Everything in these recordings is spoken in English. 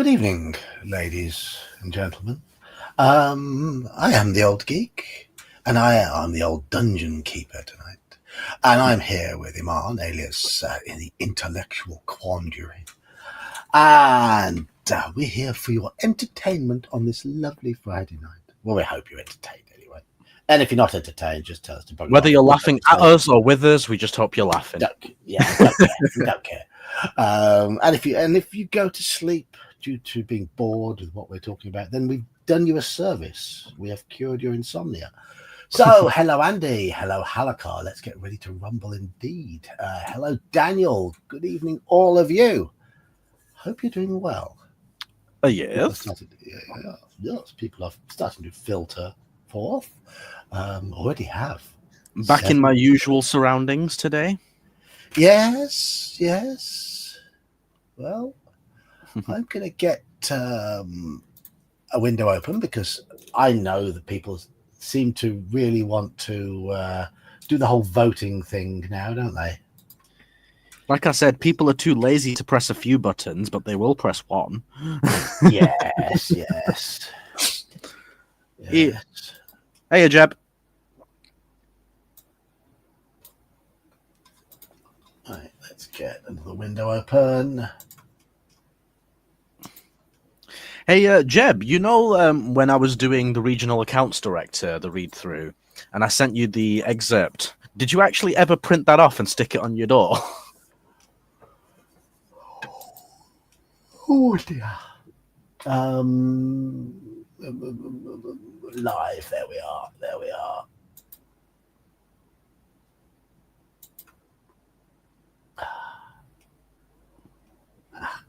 Good evening, ladies and gentlemen. I am the old geek, and I am the old dungeon keeper tonight. And I'm here with Iman, alias in the intellectual quandary. And we're here for your entertainment on this lovely Friday night. Well, we hope you're entertained anyway. And if you're not entertained, just tell us to bug Whether you're laughing at us or with us, we just hope you're laughing. Don't care. And if you go to sleep due to being bored with what we're talking about, then we've done you a service. We have cured your insomnia. So, hello, Andy. Hello, Halakar. Let's get ready to rumble indeed. Hello, Daniel. Good evening, all of you. Hope you're doing well. Yes. Yes, people are starting to filter forth. Already have. Back in my usual surroundings today. Yes. Well, I'm going to get a window open because I know that people seem to really want to do the whole voting thing now, don't they? Like I said, people are too lazy to press a few buttons, but they will press one. Yes. Hey, Jeb. Right, let's get another window open. Hey, Jeb, you know when I was doing the regional accounts director, the read-through, and I sent you the excerpt, did you actually ever print that off and stick it on your door? Oh dear. Live. There we are.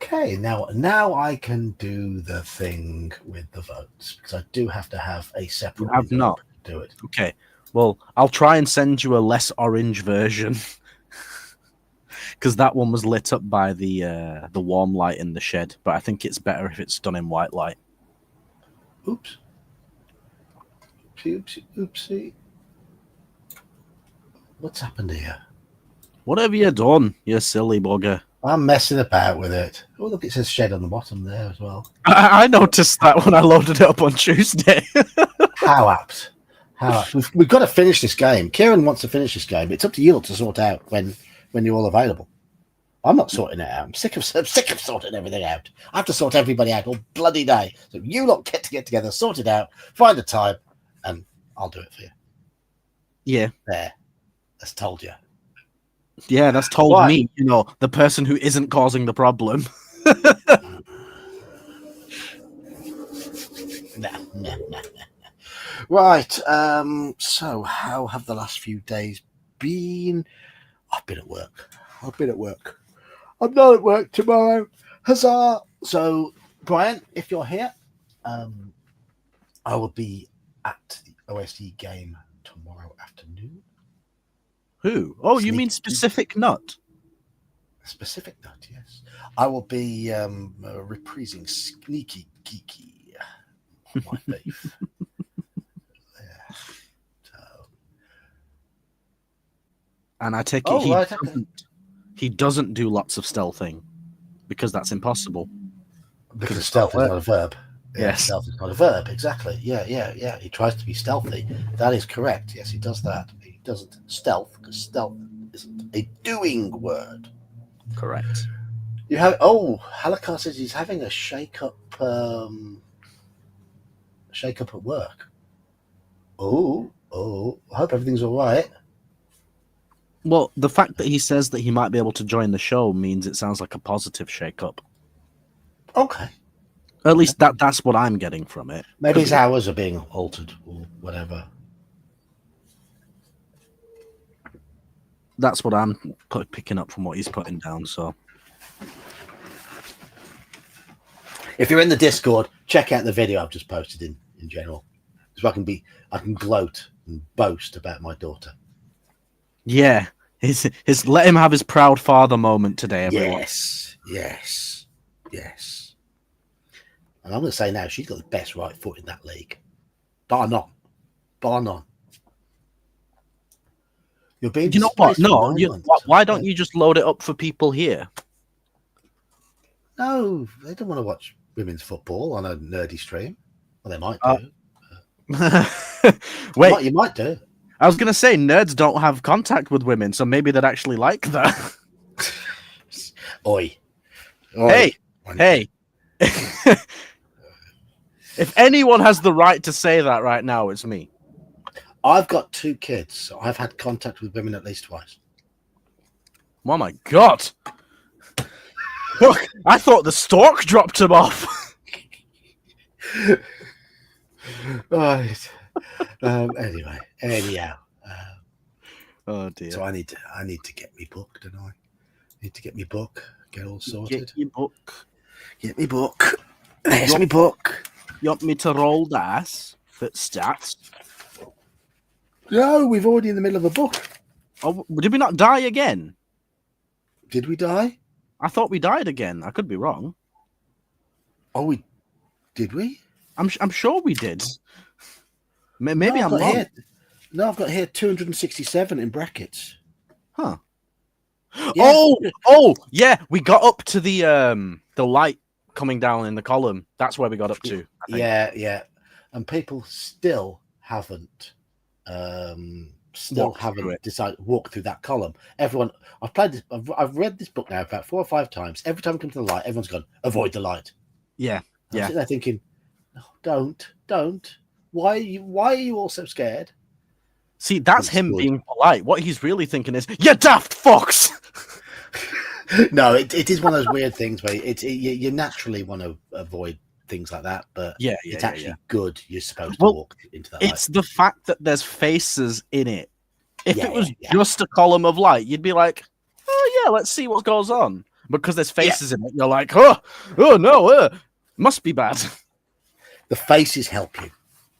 Okay, now I can do the thing with the votes because I do have to have a separate. You have not. To do it. Okay. Well, I'll try and send you a less orange version because that one was lit up by the warm light in the shed. But I think it's better if it's done in white light. Oopsie. What's happened here? What have you done, you silly bugger? I'm messing about with it. Oh, look, it says shed on the bottom there as well. I noticed that when I loaded it up on Tuesday. How apt. We've got to finish this game. Kieran wants to finish this game. It's up to you to sort out when you're all available. I'm not sorting it out. I'm sick of sorting everything out. I have to sort everybody out all bloody day. So you lot get together, sort it out, find a time, and I'll do it for you. Yeah. There. That's told you. Yeah, that's told me, the person who isn't causing the problem. No. Right. So how have the last few days been? I've been at work. I'm not at work tomorrow. Huzzah! So, Brian, if you're here, I will be at the OSD game tomorrow afternoon. Who? Oh, you mean Specific Nut? Specific Nut, yes. I will be reprising Sneaky Geeky, my beef. Yeah. So. And I take it he doesn't do lots of stealthing because that's impossible. Because stealth is not a verb. Yes. Stealth is not a verb, exactly. Yeah. He tries to be stealthy. That is correct. Yes, he does that. He doesn't stealth because stealth isn't a doing word. Correct. You have Halakar says he's having a shake up at work. I hope everything's all right. Well, the fact that he says that he might be able to join the show means it sounds like a positive shake-up. Okay. At least that's what I'm getting from it. Maybe his hours are being altered or whatever. That's what I'm picking up from what he's putting down. So, if you're in the Discord, check out the video I've just posted in general, so I can gloat and boast about my daughter. Yeah, his let him have his proud father moment today, everyone. Yes. And I'm going to say now, she's got the best right foot in that league. Bar none. You're being. You know what? No, why don't you just load it up for people here? No, they don't want to watch women's football on a nerdy stream. Well, they might Uh, do. Wait, You might do. I was going to say nerds don't have contact with women, so maybe they'd actually like that. Oi. Hey, hey. If anyone has the right to say that right now, it's me. I've got 2 kids, so I've had contact with women at least twice. Oh my god. Look, I thought the stork dropped him off. Right. Anyhow. Oh dear. So I need to get me book, don't I? Need to get me book, get all sorted. Get your book. Get me book. There's me book. You want me to roll dice for stats? No, we've already in the middle of a book. Oh, did we not die again? Did we die? I thought we died again. I could be wrong. Oh, did we? I'm sure we did. Maybe no, I'm wrong. I've got here 267 in brackets. Huh. Yeah. Oh, yeah. We got up to the light coming down in the column. That's where we got up to. I think. Yeah. And people still haven't decided to walk through that column. Everyone, I've read this book now about 4 or 5 times. Every time I come to the light, everyone's gone, avoid the light. Yeah. I'm sitting there thinking, no, don't. Why are you all so scared? See, that's him being polite. What he's really thinking is, you daft fox! No, it is one of those weird things where you naturally want to avoid things like that, but it's actually good. You're supposed to walk into that light. It's the fact that there's faces in it. If it was just a column of light, you'd be like, oh yeah, let's see what goes on. Because there's faces in it, you're like, oh no, must be bad. The faces help you.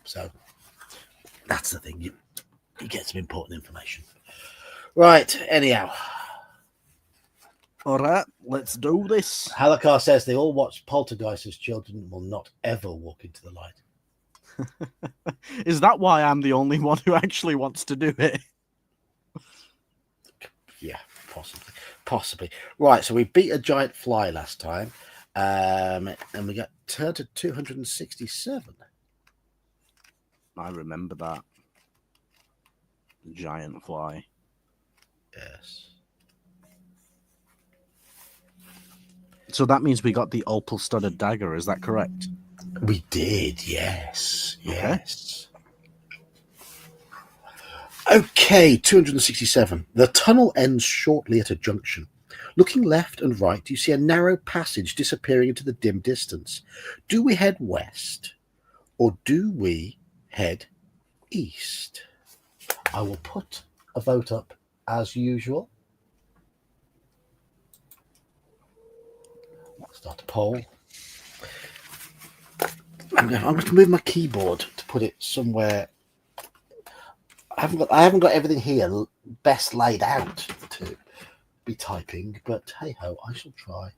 So that's the thing. You get some important information. Right, anyhow. All right, let's do this. Halakar says they all watch Poltergeist as children and will not ever walk into the light. Is that why I'm the only one who actually wants to do it? Yeah, possibly. Right, so we beat a giant fly last time, and we got turned to 267. I remember that. Giant fly. Yes. So that means we got the opal-studded dagger, is that correct? We did, yes. Okay, 267. The tunnel ends shortly at a junction. Looking left and right, you see a narrow passage disappearing into the dim distance. Do we head west or do we head east? I will put a vote up as usual. Start a poll. I'm going to move my keyboard to put it somewhere. I haven't got everything here best laid out to be typing, but hey ho, I shall try.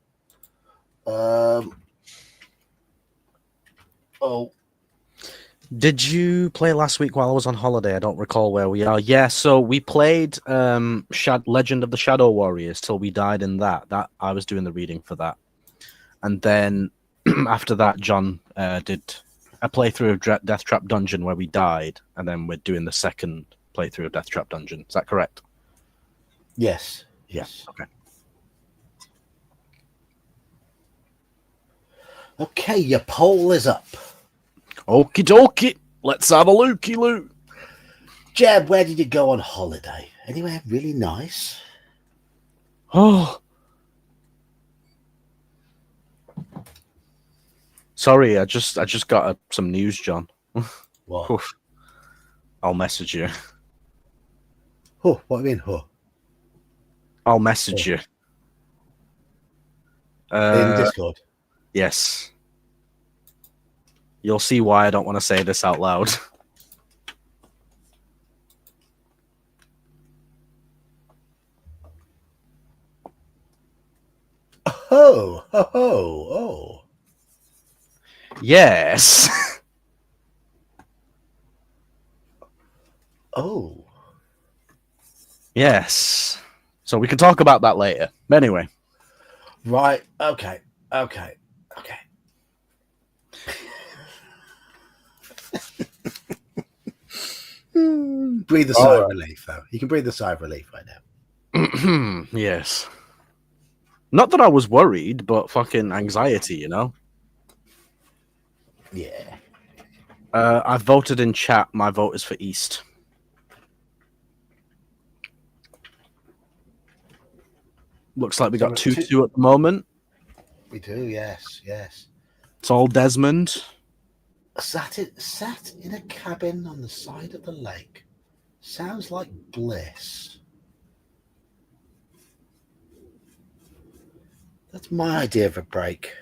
Did you play last week while I was on holiday? I don't recall where we are. Yeah, so we played Legend of the Shadow Warriors till we died in that. That I was doing the reading for that. And then after that, John did a playthrough of Deathtrap Dungeon where we died, and then we're doing the second playthrough of Deathtrap Dungeon. Is that correct? Yes. Okay. Okay, your poll is up. Okie dokie. Let's have a looky loot. Jeb, where did you go on holiday? Anywhere really nice? Oh. Sorry, I just got some news, John. What? Oof. I'll message you. Oh, what do you mean, oh? I'll message you. In Discord? Yes. You'll see why I don't want to say this out loud. Oh. Yes. Oh. Yes. So we can talk about that later. But anyway. Right. Okay. Breathe a sigh of relief, though. You can breathe a sigh of relief right now. Yes. Not that I was worried, but fucking anxiety, you know? Yeah. I voted in chat. My vote is for East. Looks like we got 2-2 at the moment. We do, yes, yes. It's all Desmond. Sat in a cabin on the side of the lake. Sounds like bliss. That's my idea of a break.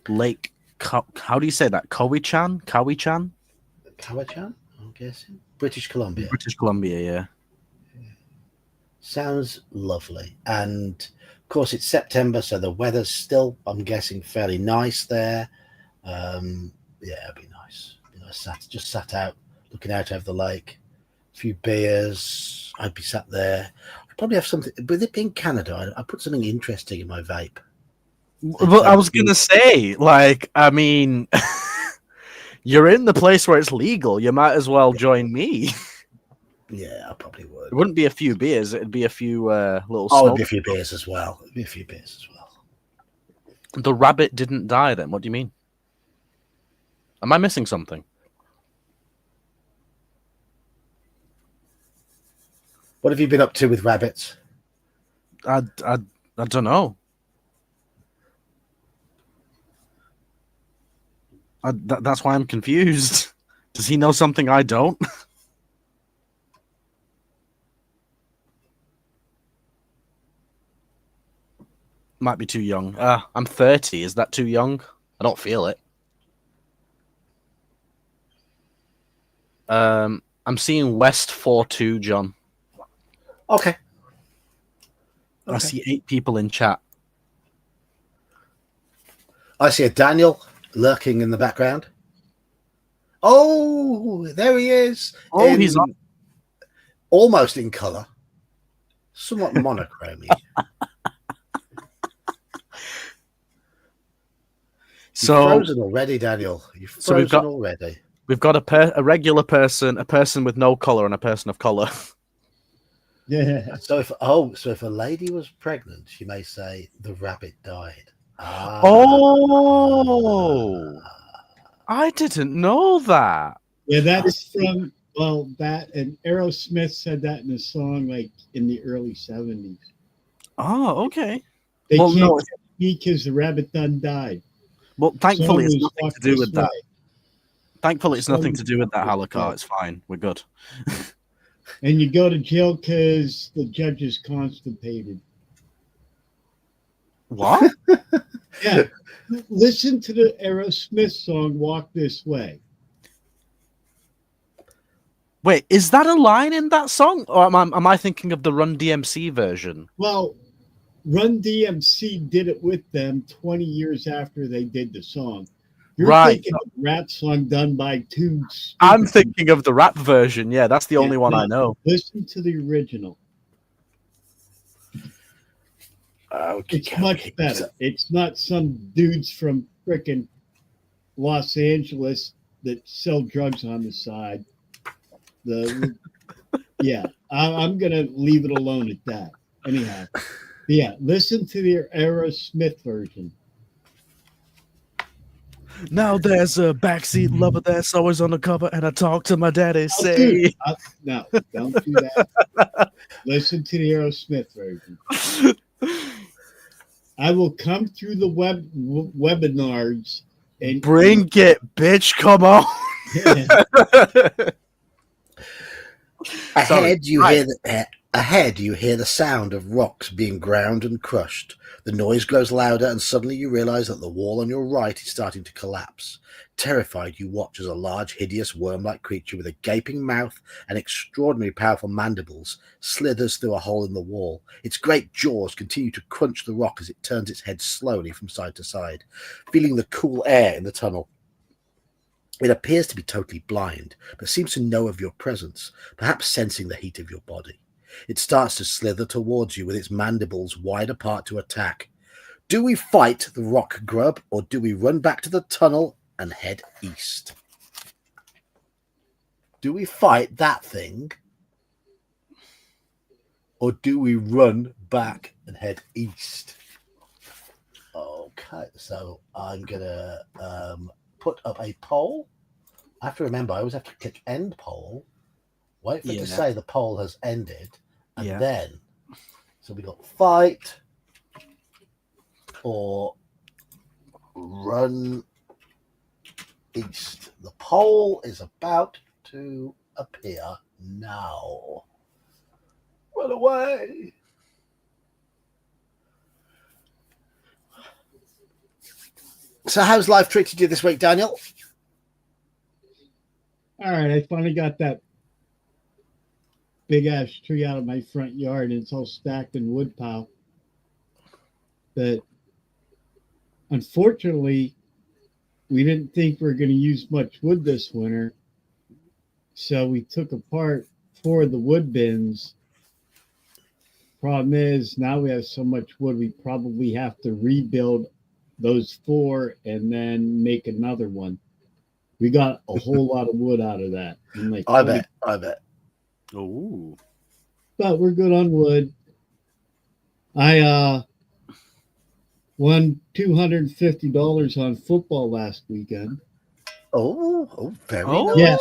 Lake. How do you say that? Cowie-chan? Cowie-chan? Cowie-chan, I'm guessing. British Columbia. British Columbia, yeah. Sounds lovely. And of course, it's September, so the weather's still, I'm guessing, fairly nice there. Yeah, it'd be nice. Just sat out, looking out over the lake. A few beers. I'd be sat there. I'd probably have something. With it being Canada, I'd put something interesting in my vape. Well, I was gonna say, like, I mean, you're in the place where it's legal. You might as well join me. Yeah, I probably would. It wouldn't be a few beers. It'd be a few little. Oh, it'd be a few beers as well. The rabbit didn't die. Then what do you mean? Am I missing something? What have you been up to with rabbits? I don't know. That's why I'm confused. Does he know something I don't? Might be too young. I'm 30. Is that too young? I don't feel it. I'm seeing West 4-2, John. Okay. I see 8 people in chat. I see a Daniel lurking in the background. Oh, there he is. Oh, he's on. Almost in colour. Somewhat monochrome. So You've frozen already, Daniel. You've frozen already. We've got a regular person, a person with no colour, and a person of colour. Yeah. So if a lady was pregnant, she may say the rabbit died. Oh, I didn't know that. Yeah, that's from that and Aerosmith said that in a song like in the early 70s. Oh, okay. They can't speak because the rabbit done died. Well, thankfully, it's nothing to do with that. Thankfully, it's nothing to do with that, Halakar. It's fine. We're good. And you go to jail because the judge is constipated. What? Yeah. Listen to the Aerosmith song, Walk This Way. Wait, is that a line in that song? Or am I thinking of the Run DMC version? Well, Run DMC did it with them 20 years after they did the song. You're thinking of a rap song done by two. I'm thinking of the rap version. Yeah, that's the only one I know. Listen to the original. It's much better. It's not some dudes from frickin' Los Angeles that sell drugs on the side. I'm gonna leave it alone at that. Anyhow, yeah, listen to the Aerosmith version. Now there's a backseat lover that's always on the cover, and I talk to my daddy. Say, no, don't do that. Listen to the Aerosmith version. I will come through the webinars and bring it, bitch. Come on. Ahead, you hear the sound of rocks being ground and crushed. The noise grows louder, and suddenly you realize that the wall on your right is starting to collapse. Terrified, you watch as a large, hideous, worm-like creature with a gaping mouth and extraordinarily powerful mandibles slithers through a hole in the wall. Its great jaws continue to crunch the rock as it turns its head slowly from side to side, feeling the cool air in the tunnel. It appears to be totally blind, but seems to know of your presence, perhaps sensing the heat of your body. It starts to slither towards you with its mandibles wide apart to attack. Do we fight the rock grub, or do we run back to the tunnel and head east? Do we fight that thing, or do we run back and head east? Okay, so I'm gonna put up a poll. I have to remember, I always have to click end poll, wait for it to say the poll has ended, and then, so we got fight or run east. The poll is about to appear now. Run away. So how's life treated you this week, Daniel? All right, I finally got that big ass tree out of my front yard, and it's all stacked in wood pile. But unfortunately, we didn't think we were going to use much wood this winter, so we took apart 4 of the wood bins. Problem is, now we have so much wood, we probably have to rebuild those 4 and then make another one. We got a whole lot of wood out of that. Like, I bet. Oh, but we're good on wood. I won $250 on football last weekend. Oh, very nice. Yeah.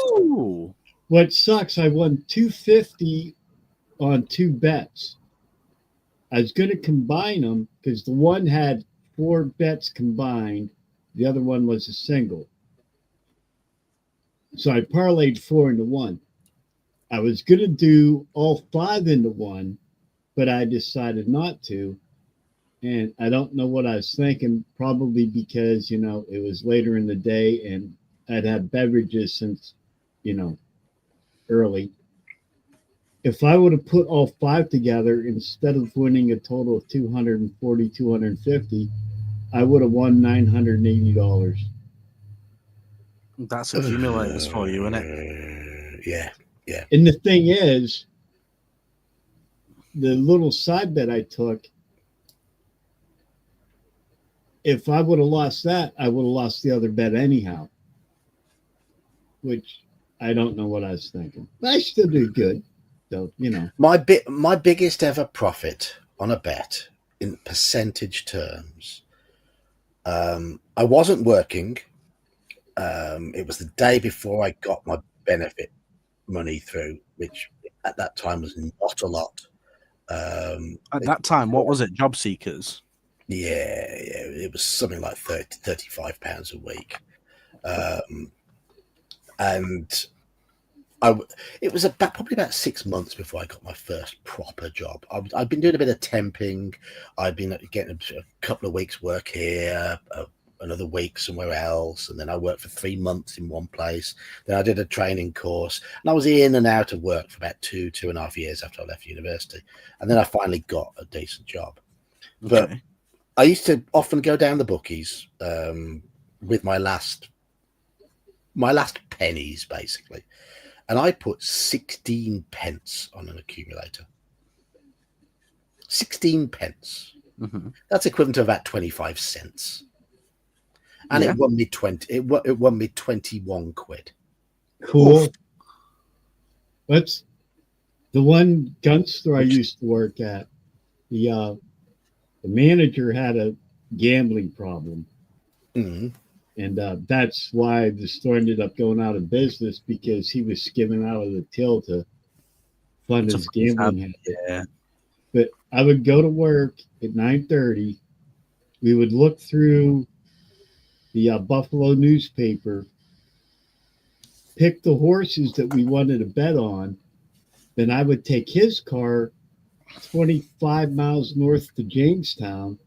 What sucks, I won $250 on 2 bets. I was going to combine them because the one had 4 bets combined. The other one was a single. So I parlayed 4 into 1. I was going to do all 5 into 1, but I decided not to. And I don't know what I was thinking, probably because, it was later in the day and I'd had beverages since, early. If I would have put all 5 together, instead of winning a total of $240, $250, I would have won $980. That's accumulators for you, isn't it? Yeah. And the thing is, the little side bet I took, if I would have lost that, I would have lost the other bet anyhow. Which I don't know what I was thinking. But I still did good. So, My biggest ever profit on a bet in percentage terms. I wasn't working. It was the day before I got my benefit money through, which at that time was not a lot. At that time, what was it? Job seekers? Yeah, it was something like £35 a week. And it was probably about 6 months before I got my first proper job. I'd been doing a bit of temping. I'd been getting a couple of weeks work here, another week somewhere else, and then I worked for 3 months in one place. Then I did a training course, and I was in and out of work for about 2.5 years after I left university. And then I finally got a decent job. Okay. But I used to often go down the bookies with my last pennies, basically. And I put 16 pence on an accumulator. 16 pence. Mm-hmm. That's equivalent to about 25 cents. And it won me 21 quid. Cool. Oof. That's the one gun store I used to work at. The manager had a gambling problem. Mm-hmm. And that's why the store ended up going out of business, because he was skimming out of the till to fund his gambling habit. Yeah. But I would go to work at 9:30. We would look through the Buffalo newspaper, pick the horses that we wanted to bet on. Then I would take his car 25 miles north to Jamestown,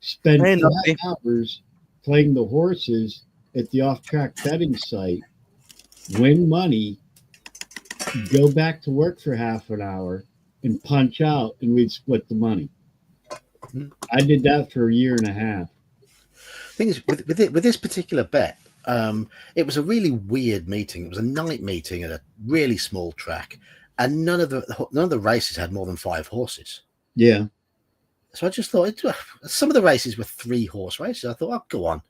spend 5 hours playing the horses at the off-track betting site, win money, go back to work for half an hour, and punch out, and we'd split the money. I did that for 1.5 years. Thing is, with this particular bet, it was a really weird meeting. It was a night meeting at a really small track, and none of the races had more than 5 horses. Yeah. So I just thought some of the races were 3-horse races. I thought, oh, go on.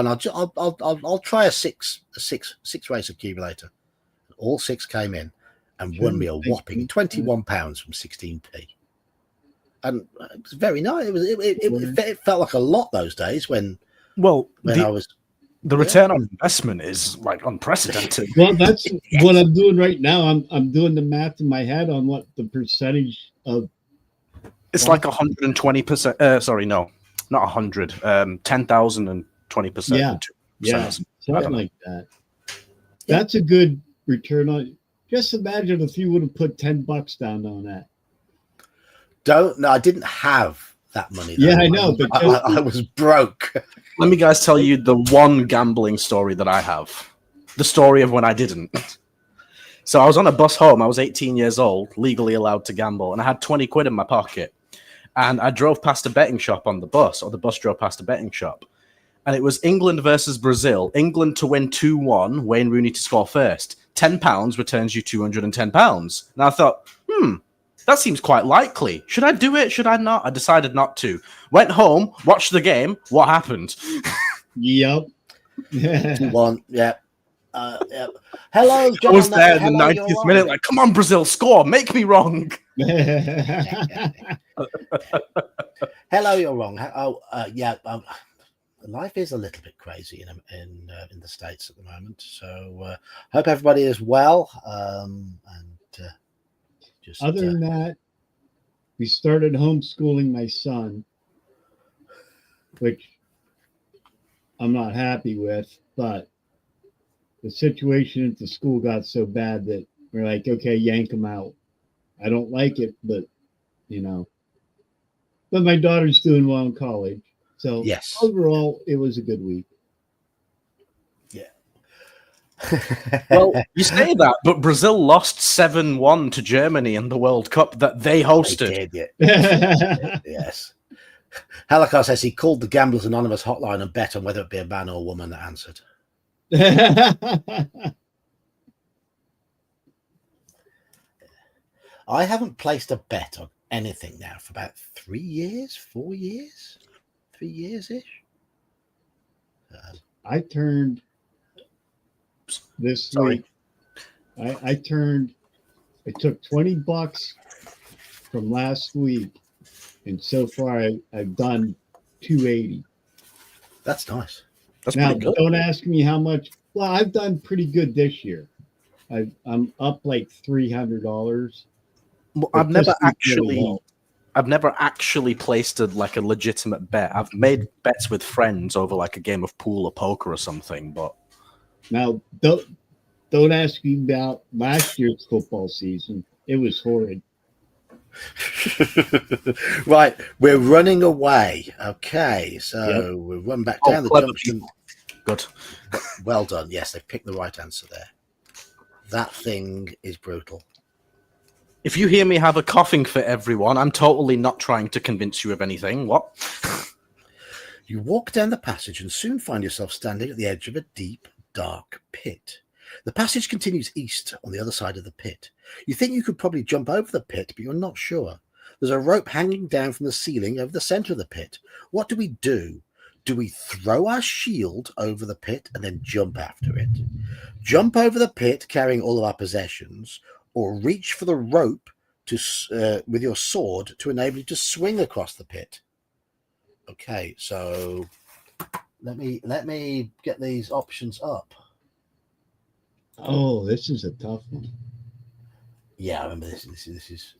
I'll try a six race accumulator. All 6 came in and won me a whopping £21 from 16p. And it was very nice. It felt like a lot those days when I was. The return on investment is like unprecedented. Well, that's what I'm doing right now. I'm doing the math in my head on what the percentage of. It's like 120%. Sorry, no, not 100. 10,020%. Yeah, something like that. That's a good return on. Just imagine if you would have put $10 down on that. I didn't have that money. Though. Yeah, I know, but I was broke. Let me guys tell you the one gambling story that I have. The story of when I didn't. So I was on a bus home. I was 18 years old, legally allowed to gamble, and I had 20 quid in my pocket. And I drove past a betting shop on the bus, or the bus drove past a betting shop. And it was England versus Brazil. England to win 2-1, Wayne Rooney to score first. £10 returns you £210. And I thought, that seems quite likely. Should I do it? Should I not? I decided not to. Went home, watched the game. What happened? Yep. 2-1. Yep. Yep. Hello, John. I was there in the 90th minute, like, come on, Brazil, score. Make me wrong. Hello, you're wrong. Life is a little bit crazy in the States at the moment. So hope everybody is well. Other than that, we started homeschooling my son, which I'm not happy with, but the situation at the school got so bad that we're like, okay, yank him out. I don't like it, but but my daughter's doing well in college. So yes, overall, it was a good week. Well, you say that, but Brazil lost 7-1 to Germany in the World Cup that they hosted. They did, yes. Halakar says he called the Gamblers Anonymous hotline and bet on whether it be a man or a woman that answered. I haven't placed a bet on anything now for about 3 years, 4 years, 3 years-ish. I turned this week. I took $20 from last week, and so far I've done 280. That's nice. That's now, pretty good. Don't ask me how much. Well, I've done pretty good this year. I'm up like $300. Well, I've never actually placed a legitimate bet. I've made bets with friends over like a game of pool or poker or something, but now don't ask me about last year's football season. It was horrid. Right, we're running away. Okay, so we'll run back down the junction. Good. Well done. Yes, they've picked the right answer there. That thing is brutal. If you hear me have a coughing fit, everyone, I'm totally not trying to convince you of anything. What? You walk down the passage and soon find yourself standing at the edge of a deep, dark pit. The passage continues east on the other side of the pit. You think you could probably jump over the pit, but you're not sure. There's a rope hanging down from the ceiling over the center of the pit. What do we do? Do we throw our shield over the pit and then jump after it? Jump over the pit carrying all of our possessions, or reach for the rope with your sword to enable you to swing across the pit? Okay, so let me get these options up. Oh, this is a tough one. Yeah, I remember this. This is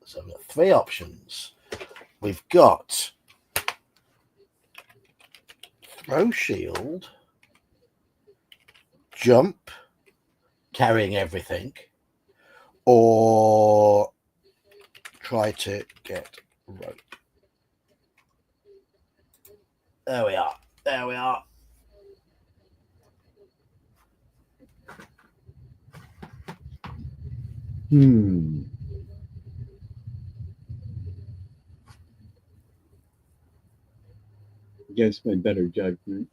so we've got 3 options. We've got throw shield, jump, carrying everything, or try to get rope. There we are. There we are. Against my better judgment.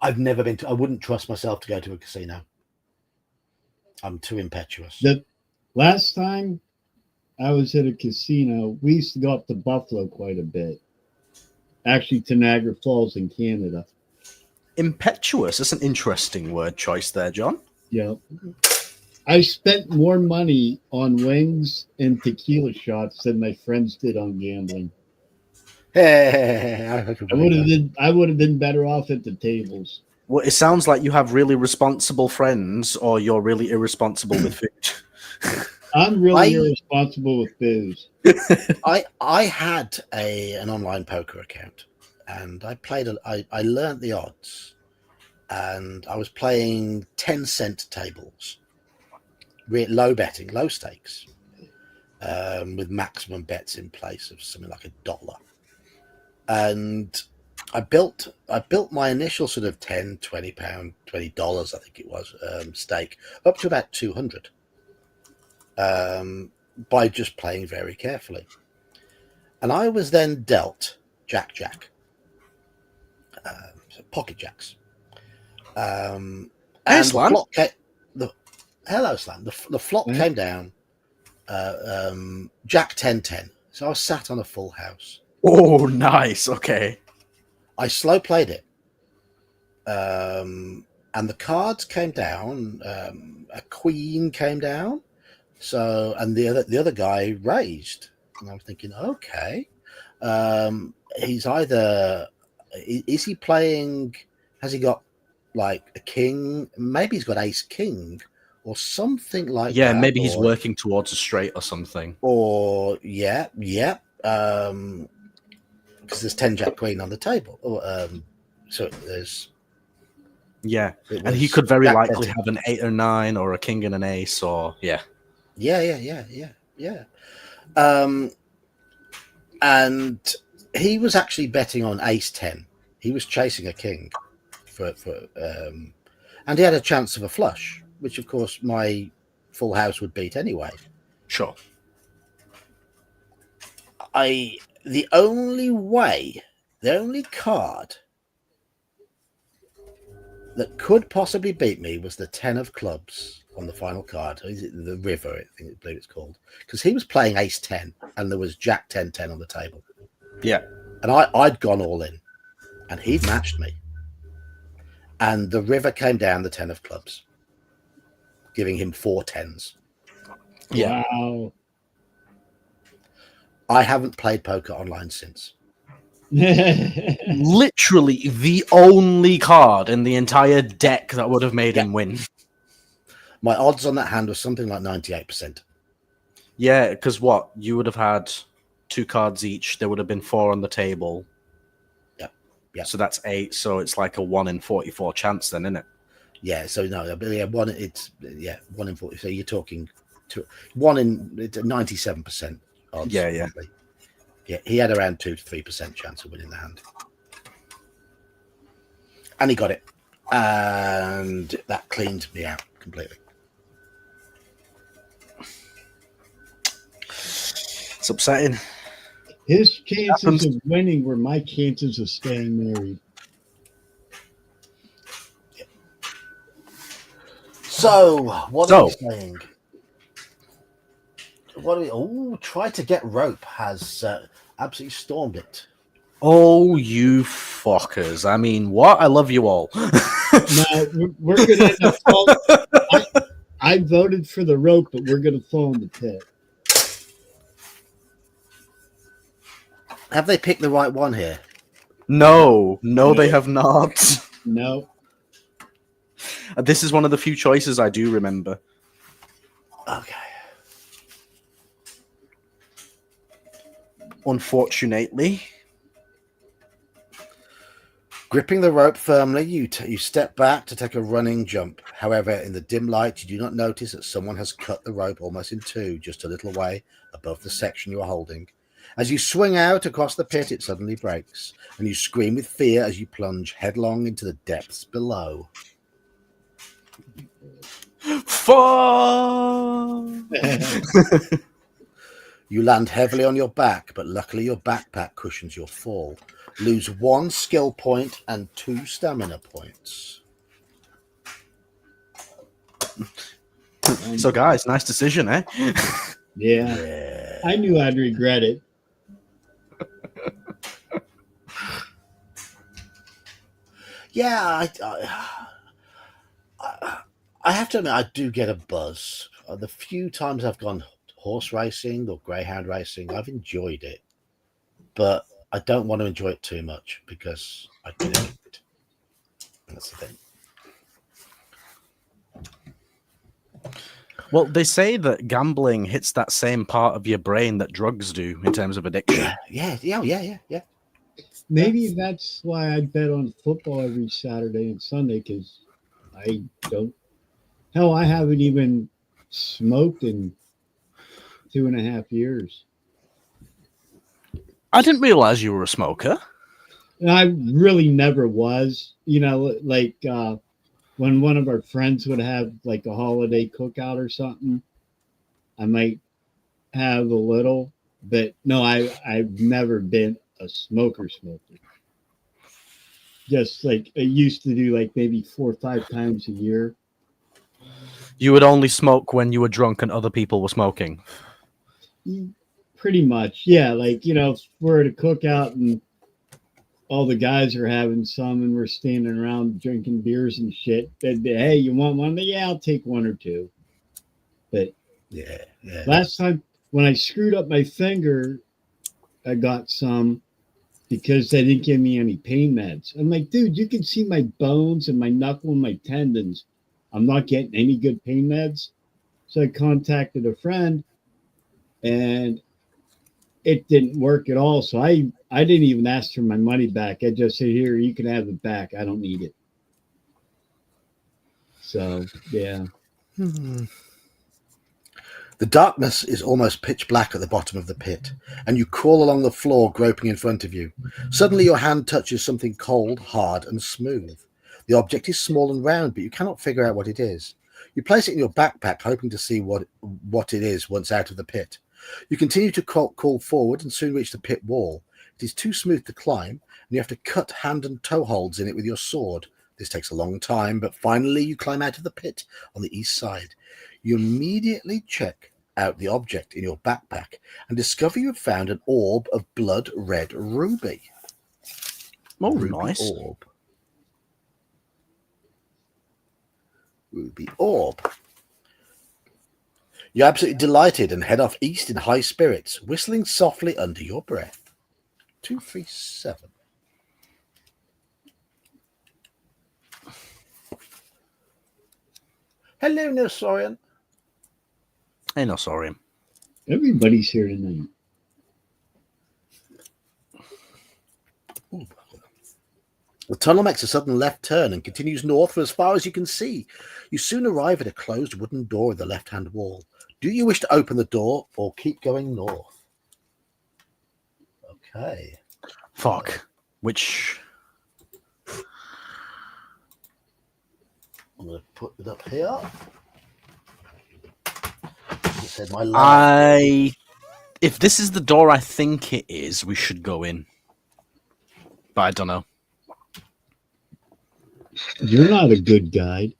I've never been to. I wouldn't trust myself to go to a casino. I'm too impetuous. The last time I was at a casino, we used to go up to Buffalo quite a bit. Actually, to Niagara Falls in Canada. Impetuous. That's an interesting word choice there, John. Yeah. I spent more money on wings and tequila shots than my friends did on gambling. Hey, I would have been better off at the tables. Well, it sounds like you have really responsible friends, or you're really irresponsible with food. I'm really irresponsible with booze. I had an online poker account, and I played. I learned the odds, and I was playing 10-cent tables, low betting, low stakes, with maximum bets in place of something like $1. And I built my initial sort of £10, £20, $20, I think it was, stake up to about 200. By just playing very carefully. And I was then dealt Jack, so pocket jacks. And Hey, the Slan. flop hello, Slan. The flop came down, Jack 10-10. So I was sat on a full house. Oh, nice. Okay. I slow played it. And the cards came down. A queen came down. So, and the other guy raised, and I was thinking, okay, he's either is he playing? Has he got like a king? Maybe he's got ace king or something like that. Yeah, maybe he's working towards a straight or something. Or yeah. Because there's 10 jack queen on the table. So there's. Yeah, and he could very likely have an 8 or 9 or a king and an ace, or yeah. Yeah. And he was actually betting on ace 10. He was chasing a king and he had a chance of a flush, which of course my full house would beat anyway. Sure. The only card that could possibly beat me was the 10 of clubs on the final card. Is it the river? I believe it's called, because he was playing ace 10 and there was jack 10-10 on the table. Yeah, and I'd gone all in, and he'd matched me. And the river came down the 10 of clubs, giving him 4 10s. Yeah. Wow. I haven't played poker online since. Literally the only card in the entire deck that would have made him win. My odds on that hand was something like 98%. Yeah, because what? You would have had 2 cards each. There would have been 4 on the table. Yeah. So that's 8. So it's like a 1 in 44 chance then, isn't it? Yeah. So no, yeah, 1 in 40. So you're talking 1 in 97% odds. Yeah. Probably. Yeah, he had around 2 to 3% chance of winning the hand. And he got it. And that cleaned me out completely. It's upsetting. His chances of winning were my chances of staying married. Yeah. So, what are we saying? Try to get rope has absolutely stormed it. Oh, you fuckers. I mean, what? I love you all. No, we're going to end up falling. I voted for the rope, but we're going to fall in the pit. Have they picked the right one here? No, they have not. No. This is one of the few choices I do remember. Okay. Unfortunately. Gripping the rope firmly, you step back to take a running jump. However, in the dim light, you do not notice that someone has cut the rope almost in two, just a little way above the section you are holding. As you swing out across the pit, it suddenly breaks, and you scream with fear as you plunge headlong into the depths below. Fuck! You land heavily on your back, but luckily your backpack cushions your fall. Lose 1 skill point and 2 stamina points. So, guys, nice decision, eh? Yeah. I knew I'd regret it. Yeah, I have to admit, I do get a buzz. The few times I've gone horse racing or greyhound racing, I've enjoyed it. But I don't want to enjoy it too much because I get addicted. That's the thing. Well, they say that gambling hits that same part of your brain that drugs do in terms of addiction. Yeah. Maybe that's why I bet on football every Saturday and Sunday, because I don't. Hell, I haven't even smoked in 2.5 years. I didn't realize you were a smoker. And I really never was. You know, like when one of our friends would have like a holiday cookout or something, I might have a little. But no, I've never been a smoker. Just like I used to do, like maybe 4 or 5 times a year. You would only smoke when you were drunk and other people were smoking. Pretty much, yeah. Like, you know, if we're at a cookout and all the guys are having some and we're standing around drinking beers and shit, they'd be, hey, you want one? Yeah, I'll take 1 or 2. But Yeah. last time when I screwed up my finger, I got some because they didn't give me any pain meds. I'm like, dude, you can see my bones and my knuckle and my tendons. I'm not getting any good pain meds. So I contacted a friend and it didn't work at all. So I didn't even ask for my money back. I just said, here, you can have it back. I don't need it. So, yeah. The darkness is almost pitch black at the bottom of the pit, and you crawl along the floor, groping in front of you. Suddenly your hand touches something cold, hard, and smooth. The object is small and round, but you cannot figure out what it is. You place it in your backpack, hoping to see what it is once out of the pit. You continue to crawl forward and soon reach the pit wall. It is too smooth to climb, and you have to cut hand and toe holds in it with your sword. This takes a long time, but finally you climb out of the pit on the east side. You immediately check out the object in your backpack and discover you have found an orb of blood red ruby. Oh, Ruby nice. orb. Ruby orb. You're absolutely delighted and head off east in high spirits, whistling softly under your breath. 237. Hello, Nosorian. Hey, no, sorry. Everybody's here tonight. The tunnel makes a sudden left turn and continues north for as far as you can see. You soon arrive at a closed wooden door in the left-hand wall. Do you wish to open the door or keep going north? Okay. Fuck. Which... I'm going to put it up here. It said my if this is the door I think it is, we should go in. But I don't know. You're not a good guide.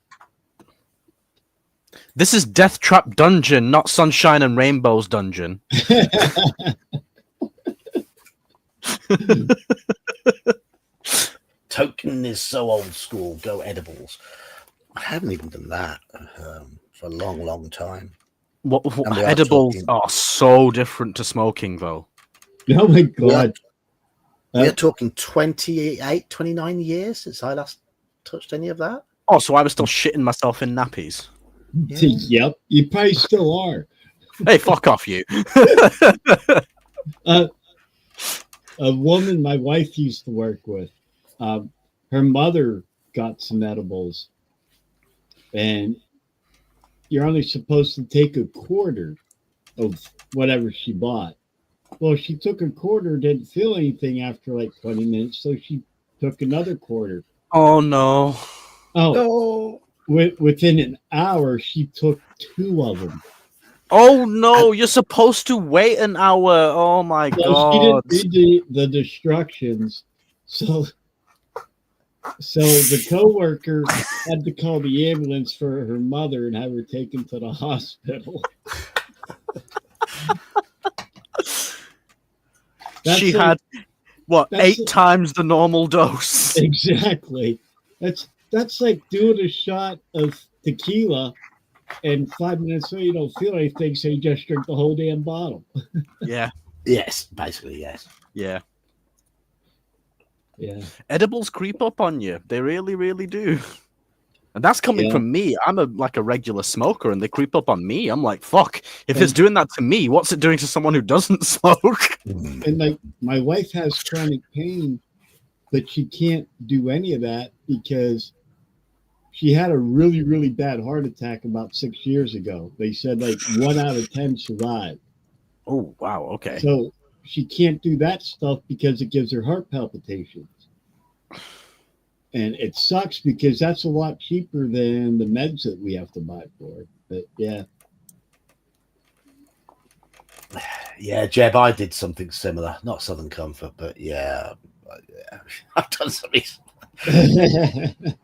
This is Deathtrap Dungeon, not Sunshine and Rainbows Dungeon. Token is so old school. Go edibles. I haven't even done that for a long, long time. What And we are edibles talking- are so different to smoking, though. Oh my God. We're talking 28, 29 years since I last touched any of that. Oh, so I was still shitting myself in nappies. Yep, you probably still are. Hey, fuck off, you. A woman my wife used to work with, her mother got some edibles, and you're only supposed to take a quarter of whatever she bought. Well, she took a quarter, didn't feel anything after like 20 minutes, so she took another quarter. Oh, no. Oh, No. within an hour, she took 2 of them. Oh no, you're supposed to wait an hour. Oh my Well, she god. didn't read the instructions, so the coworker had to call the ambulance for her mother and have her taken to the hospital. She like- had what, that's 8 times the normal dose. Exactly. That's like doing a shot of tequila, and 5 minutes later you don't feel anything, so you just drink the whole damn bottle. Yeah. Yes, basically, yes. Yeah. Yeah. Edibles creep up on you. They really, really do. And that's coming Yeah. from me. I'm like a regular smoker, and they creep up on me. I'm like, fuck. If it's And- doing that to me, what's it doing to someone who doesn't smoke? And like my wife has chronic pain, but she can't do any of that because she had a really, really bad heart attack about 6 years ago. They said like 1 out of 10 survived. Oh, wow. Okay. So she can't do that stuff because it gives her heart palpitations. And it sucks because that's a lot cheaper than the meds that we have to buy for it. But yeah. Yeah, Jeb, I did something similar. Not Southern Comfort, but yeah. I've done something.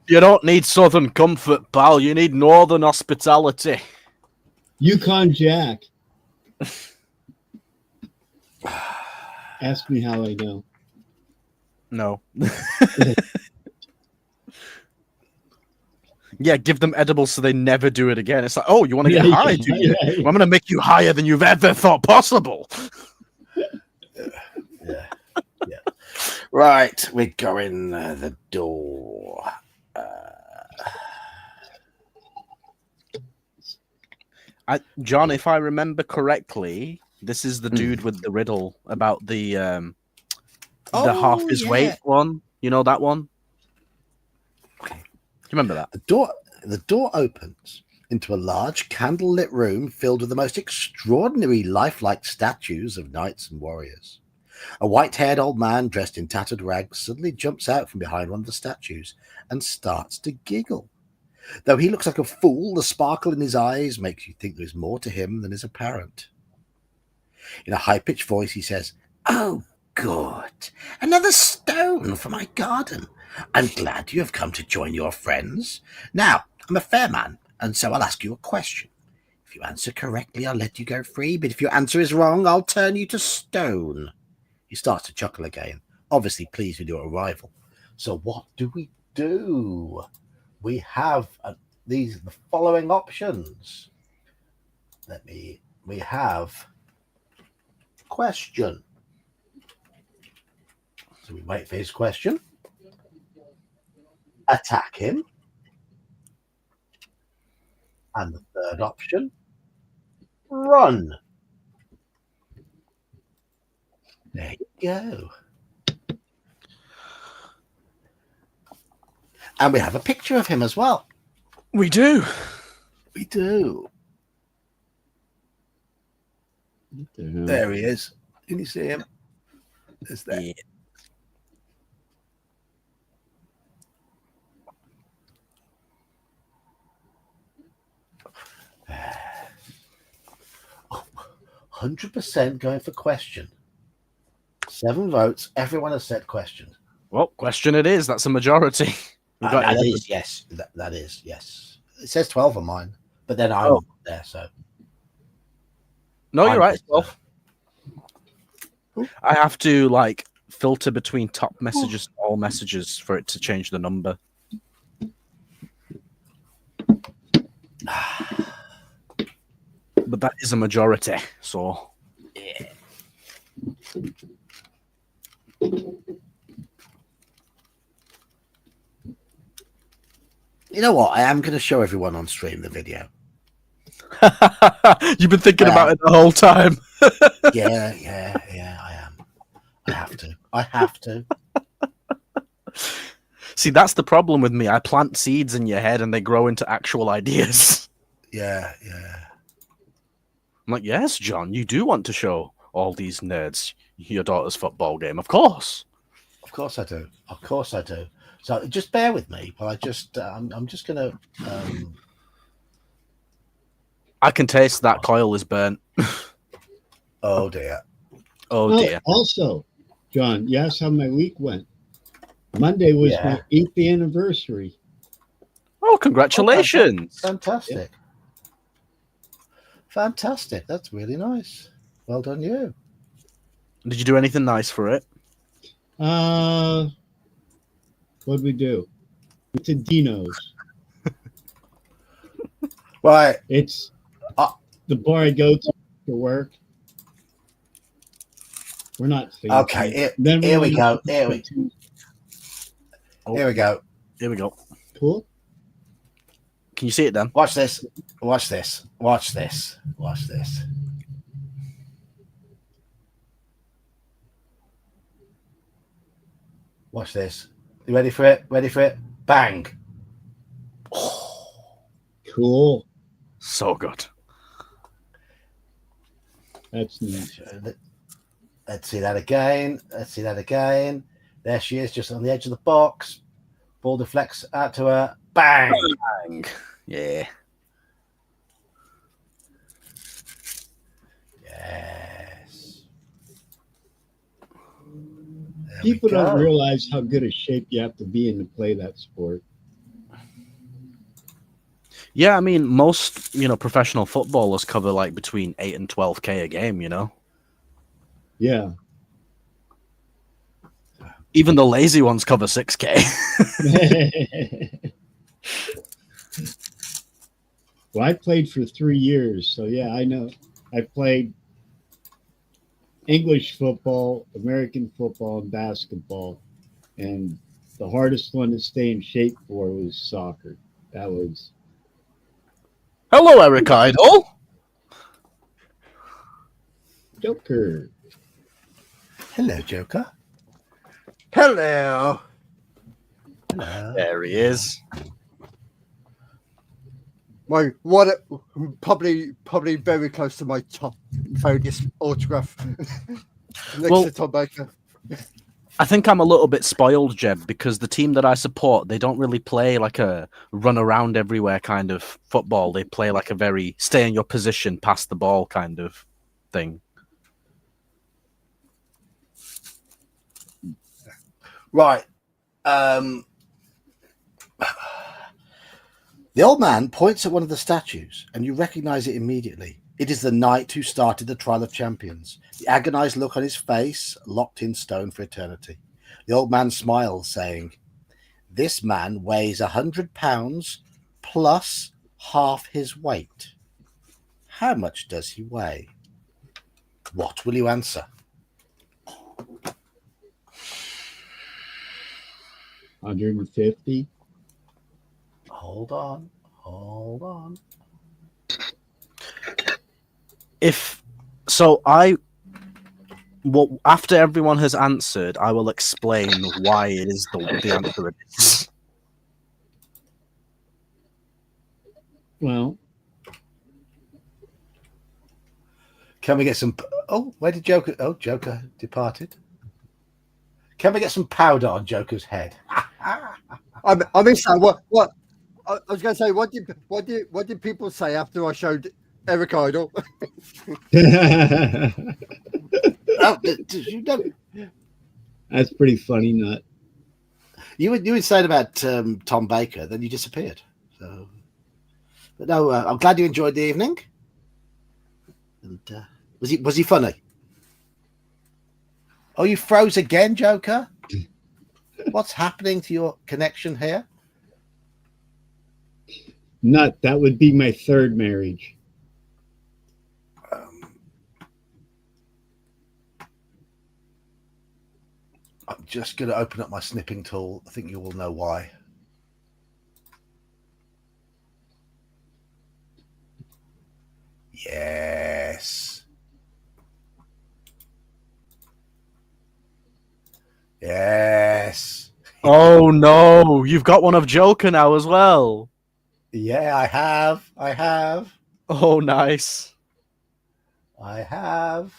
You don't need Southern comfort, pal. You need Northern hospitality. Yukon Jack. Ask me how I know. No. Yeah, give them edibles so they never do it again. It's like, oh, you want to get high, do you? Yeah. Well, I'm going to make you higher than you've ever thought possible. Yeah. Yeah. Right, we're going the door. John, if I remember correctly, this is the dude with the riddle about the half his weight one. You know that one? Okay. Do you remember that? The door opens into a large candlelit room filled with the most extraordinary lifelike statues of knights and warriors. A white-haired old man dressed in tattered rags suddenly jumps out from behind one of the statues and starts to giggle. Though he looks like a fool, the sparkle in his eyes makes you think there is more to him than is apparent. In a high-pitched voice, he says, "Oh, good. Another stone for my garden. I'm glad you have come to join your friends. Now, I'm a fair man, and so I'll ask you a question. If you answer correctly, I'll let you go free, but if your answer is wrong, I'll turn you to stone." He starts to chuckle again, obviously pleased with your arrival. So what do? We have the following options. We have question. So we wait for his question. Attack him. And the third option, run. There you go. And we have a picture of him as well. We do. We do. There he is. Can you see him? There's there. Yeah. Oh, 100% going for question. 7 votes. Everyone has said question. Well, question it is. That's a majority. We've got That 11. is, yes. That is, yes. It says 12 on mine, but then I'm there, so. No, you're I'm right. there. I have to like filter between top messages and all messages for it to change the number. But that is a majority, so Yeah. You know what? I am going to show everyone on stream the video. you've been thinking about it the whole time. Yeah, I am. I have to. See, that's the problem with me. I plant seeds in your head and they grow into actual ideas. Yeah. I'm like, yes, John, you do want to show all these nerds your daughter's football game. Of course. Of course I do. So just bear with me, but I'm just going to I can taste that coil is burnt. Oh dear. Oh Oh, dear. also, John, you asked how my week went. Monday was Yeah. my 8th anniversary. Oh, congratulations. Fantastic. Fantastic. That's really nice. Well done, you. Did you do anything nice for it? What'd we do? Went to Dino's. Right. It's Uh, the bar I go to for work. We're not fancy. Okay. Then Here we went go. to- Here we go. Here we go. Cool. Can you see it then? Watch this. Watch this. Watch this. Watch this. Watch this. You ready for it? Ready for it? Bang. Cool. So good. That's neat. Let's see that again. Let's see that again. There she is, just on the edge of the box. Ball deflects out to her. Bang. Bang. Yeah. Yes. There People we go. don't realize how good a shape you have to be in to play that sport. Yeah, I mean, most, professional footballers cover like between 8 and 12K a game, Yeah. Even the lazy ones cover 6K. Well, I played for 3 years, so yeah, I know. I played English football, American football, and basketball. And the hardest one to stay in shape for was soccer. That was Hello, Eric Idle. Joker. Hello, Joker. Hello. Hello. There he is. My probably very close to my top favorite autograph next Well- to Tom Baker. I think I'm a little bit spoiled, Jeb, because the team that I support, they don't really play like a run around everywhere kind of football. They play like a very stay in your position, pass the ball kind of thing. Right. The old man points at one of the statues, and you recognize it immediately. It is the knight who started the Trial of Champions. The agonized look on his face, locked in stone for eternity. The old man smiles, saying, "This man weighs 100 pounds plus half his weight. How much does he weigh?" What will you answer? 150. Hold on. Hold on. After everyone has answered, I will explain why it is the answer it is. Well, Can we get some... Oh, where did Joker... Oh, Joker departed. Can we get some powder on Joker's head? I mean, so what? I was going to say, what did people say after I showed Eric Idle? Oh, you know, that's pretty funny, Nut. you were saying about Tom Baker, then you disappeared. So, but no, I'm glad you enjoyed the evening. And was he funny? Oh, you froze again, Joker? What's happening to your connection here? Nut, that would be my third marriage. I'm just going to open up my snipping tool. I think you will know why. Yes. Yes. Oh no, you've got one of Joker now as well. Yeah, I have. Oh, nice. I have.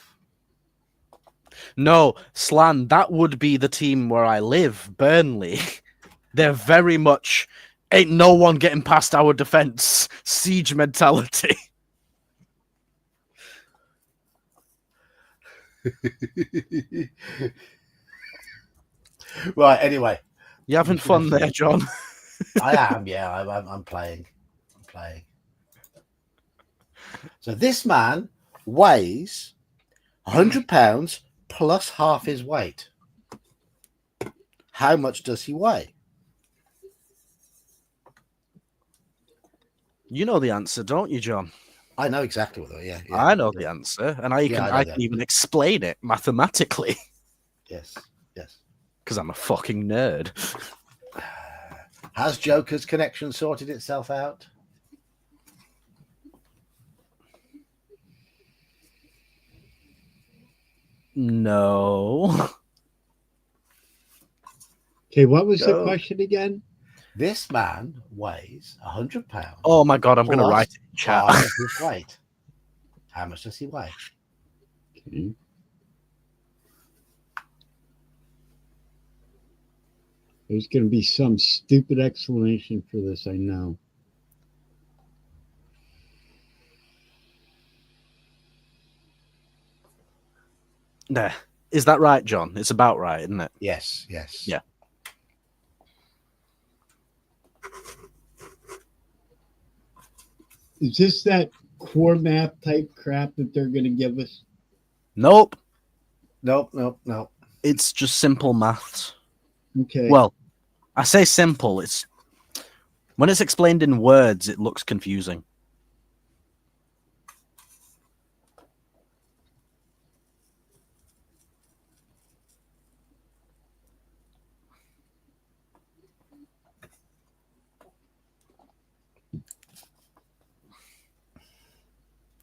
No, Slan, that would be the team where I live, Burnley. They're very much ain't no one getting past our defense, siege mentality. Right. Anyway, You having fun there, John? I am. Yeah, I'm playing. I'm playing. So this man weighs 100 pounds plus half his weight. How much does he weigh? You know the answer, don't you, John? I know exactly what. Yeah. I know the answer, and I know can even explain it mathematically. Yes. Yes. Because I'm a fucking nerd. Has Joker's connection sorted itself out? No. Okay, what was the Go. question again? This man weighs 100 pounds. Oh my god, I'm going to write it in chat. Half of his weight. How much does he weigh? Okay. There's going to be some stupid explanation for this, I know. There. Is that right, John? It's about right, isn't it? Yes. Yes. Yeah. Is this that core math type crap that they're going to give us? Nope. Nope. It's just simple maths. Okay. Well, I say simple. It's when it's explained in words, it looks confusing.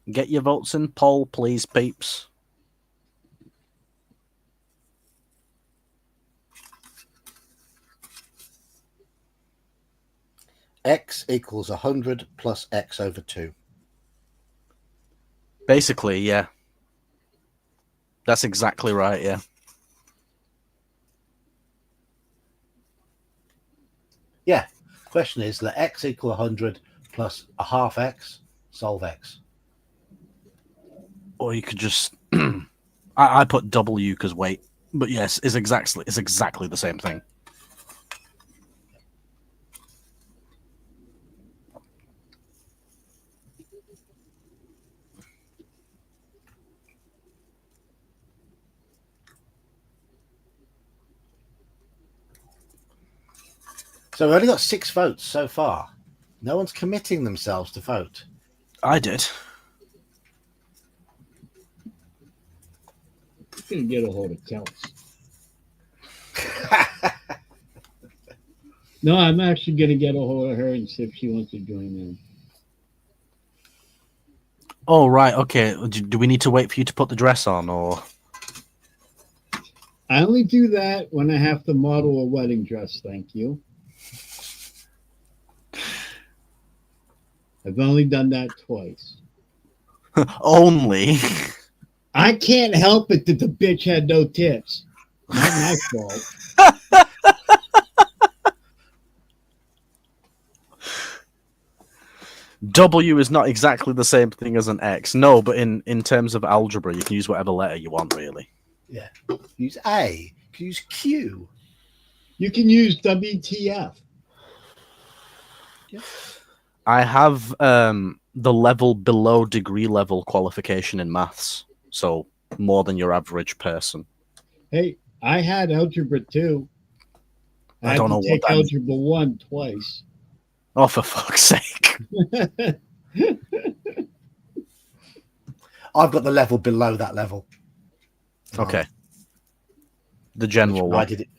Get your votes in poll, please, peeps. X equals 100 plus X over 2. Basically, yeah. That's exactly right, yeah. Yeah. Question is, let X equal 100 plus a half X, solve X. Or you could just I put W because weight, but yes, it's exactly the same thing. So we've only got 6 votes so far. No one's committing themselves to vote. I did. I'm going to get a hold of Kels. No, I'm actually going to get a hold of her and see if she wants to join in. Oh, right, okay. Do we need to wait for you to put the dress on, or? I only do that when I have to model a wedding dress, thank you. I've only done that twice. Only? I can't help it that the bitch had no tits. Not my fault. W is not exactly the same thing as an X. No, but in terms of algebra, you can use whatever letter you want, really. Yeah. Use A. Use Q. You can use WTF. Yeah. I have the level below degree level qualification in maths, so more than your average person. Hey, I had algebra 2. I don't know what take that is. algebra 1 twice. Oh, for fuck's sake. I've got the level below that level. Okay. The general I one. did it.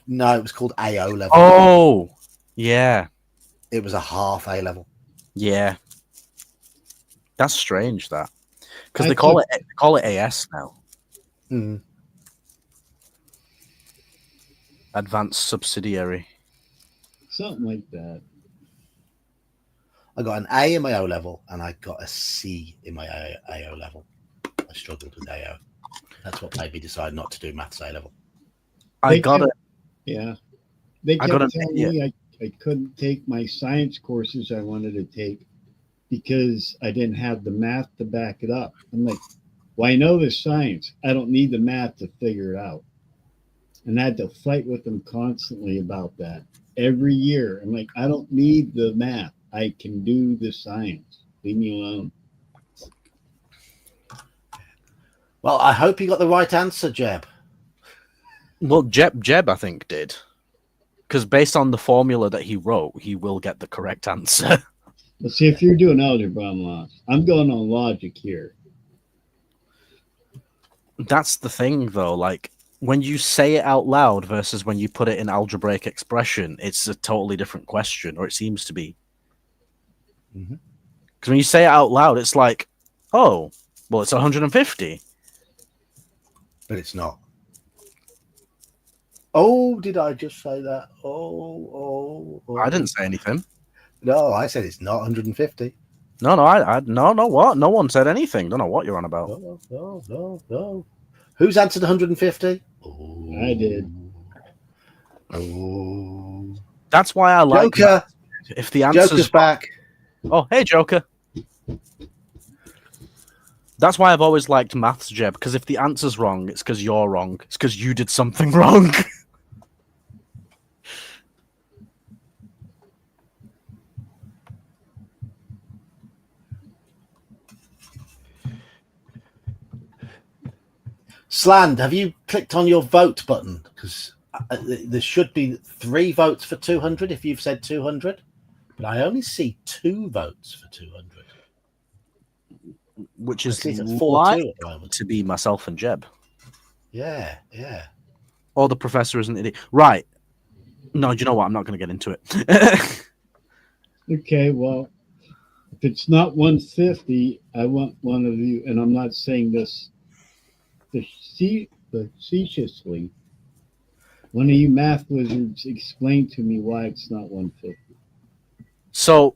No, it was called AO level. Oh, yeah. It was a half A level. Yeah. That's strange, that. Because they call it AS now. Mm. Advanced Subsidiary. Something like that. I got an A in my O level and I got a C in my AO level. I struggled with AO. That's what made me decide not to do maths A level. I got it. Yeah. They kept got telling me I couldn't take my science courses I wanted to take because I didn't have the math to back it up. I'm like, Well, I know the science. I don't need the math to figure it out. And I had to fight with them constantly about that every year. I'm like, I don't need the math. I can do the science. Leave me alone. Well, I hope you got the right answer, Jeb. Well, Jeb, I think, did. Because based on the formula that he wrote, he will get the correct answer. Let's see if you're doing algebra, I'm lost. I'm going on logic here. That's the thing, though. Like, when you say it out loud versus when you put it in algebraic expression, it's a totally different question, or it seems to be. Because when you say it out loud, it's like, oh, well, it's 150. But it's not. Oh, did I just say that? Oh. I didn't say anything. No, I said it's not 150. No, what? No one said anything. Don't know what you're on about. No. Who's answered 150? Oh, I did. Oh. That's why I like Joker. If the answer's Joker's back. Oh, hey, Joker. That's why I've always liked maths, Jeb, because if the answer's wrong, it's because you're wrong. It's because you did something wrong. Sland, have you clicked on your vote button? Because there should be 3 votes for 200 if you've said 200. But I only see 2 votes for 200. Which is at 4-2 like at the moment. to be myself and Jeb. Yeah. Or the professor is an idiot. Right. No, do you know what? I'm not going to get into it. Okay, well, if it's not 150, I want one of you, and I'm not saying this facetiously. One of you math wizards explain to me why it's not 150. So,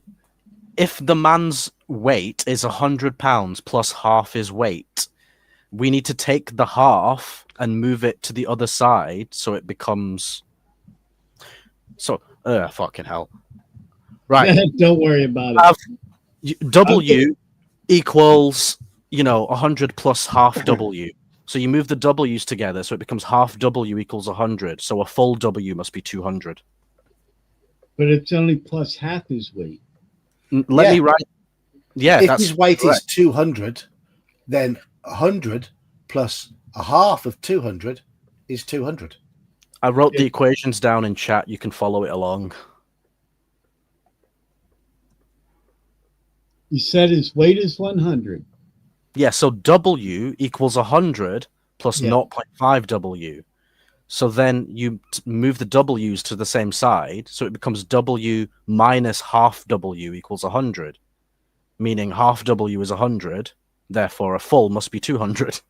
if the man's weight is 100 pounds plus half his weight, we need to take the half and move it to the other side so it becomes. So, fucking hell. Right. Don't worry about it. W equals, 100 plus half W. So you move the W's together, so it becomes half W equals 100. So a full W must be 200. But it's only plus half his weight. Let me write. Yeah, if his weight is 200, then 100 plus a half of 200 is 200. I wrote the equations down in chat. You can follow it along. You said his weight is 100. Yeah, so W equals 100 plus 0.5 W. So then you move the W's to the same side, so it becomes W minus half W equals 100, meaning half W is 100, therefore a full must be 200.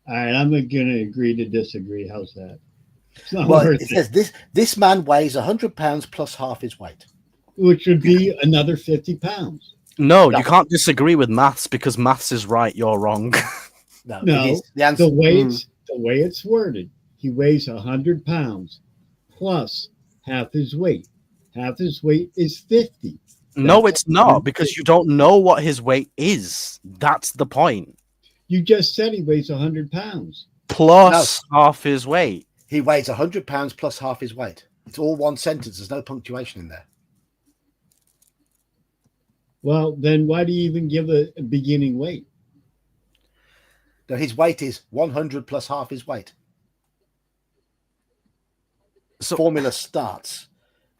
All right, I'm going to agree to disagree. How's that? Well, it says this man weighs 100 pounds plus half his weight. Which would be another 50 pounds. No, you can't disagree with maths because maths is right, you're wrong. No, the way it's worded, he weighs 100 pounds plus half his weight. Half his weight is 50. No, it's not, because you don't know what his weight is. That's the point. You just said he weighs 100 pounds. Plus half his weight. He weighs 100 pounds plus half his weight. It's all one sentence. There's no punctuation in there. Well, then why do you even give a beginning weight? No, his weight is 100 plus half his weight. So formula starts.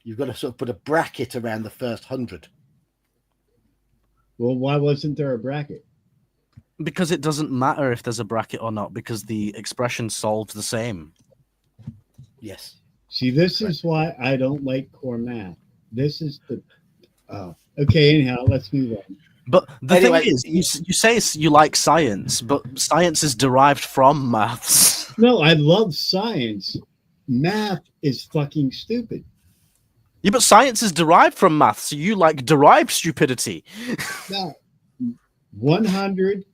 You've got to sort of put a bracket around the first 100. Well, why wasn't there a bracket? Because it doesn't matter if there's a bracket or not, because the expression solves the same. Yes. See, this is why I don't like core math. This is the... okay, anyhow, let's move on. But the thing is, you say you like science, but science is derived from maths. No, I love science. Math is fucking stupid. Yeah, but science is derived from maths, so you like derived stupidity. No, 100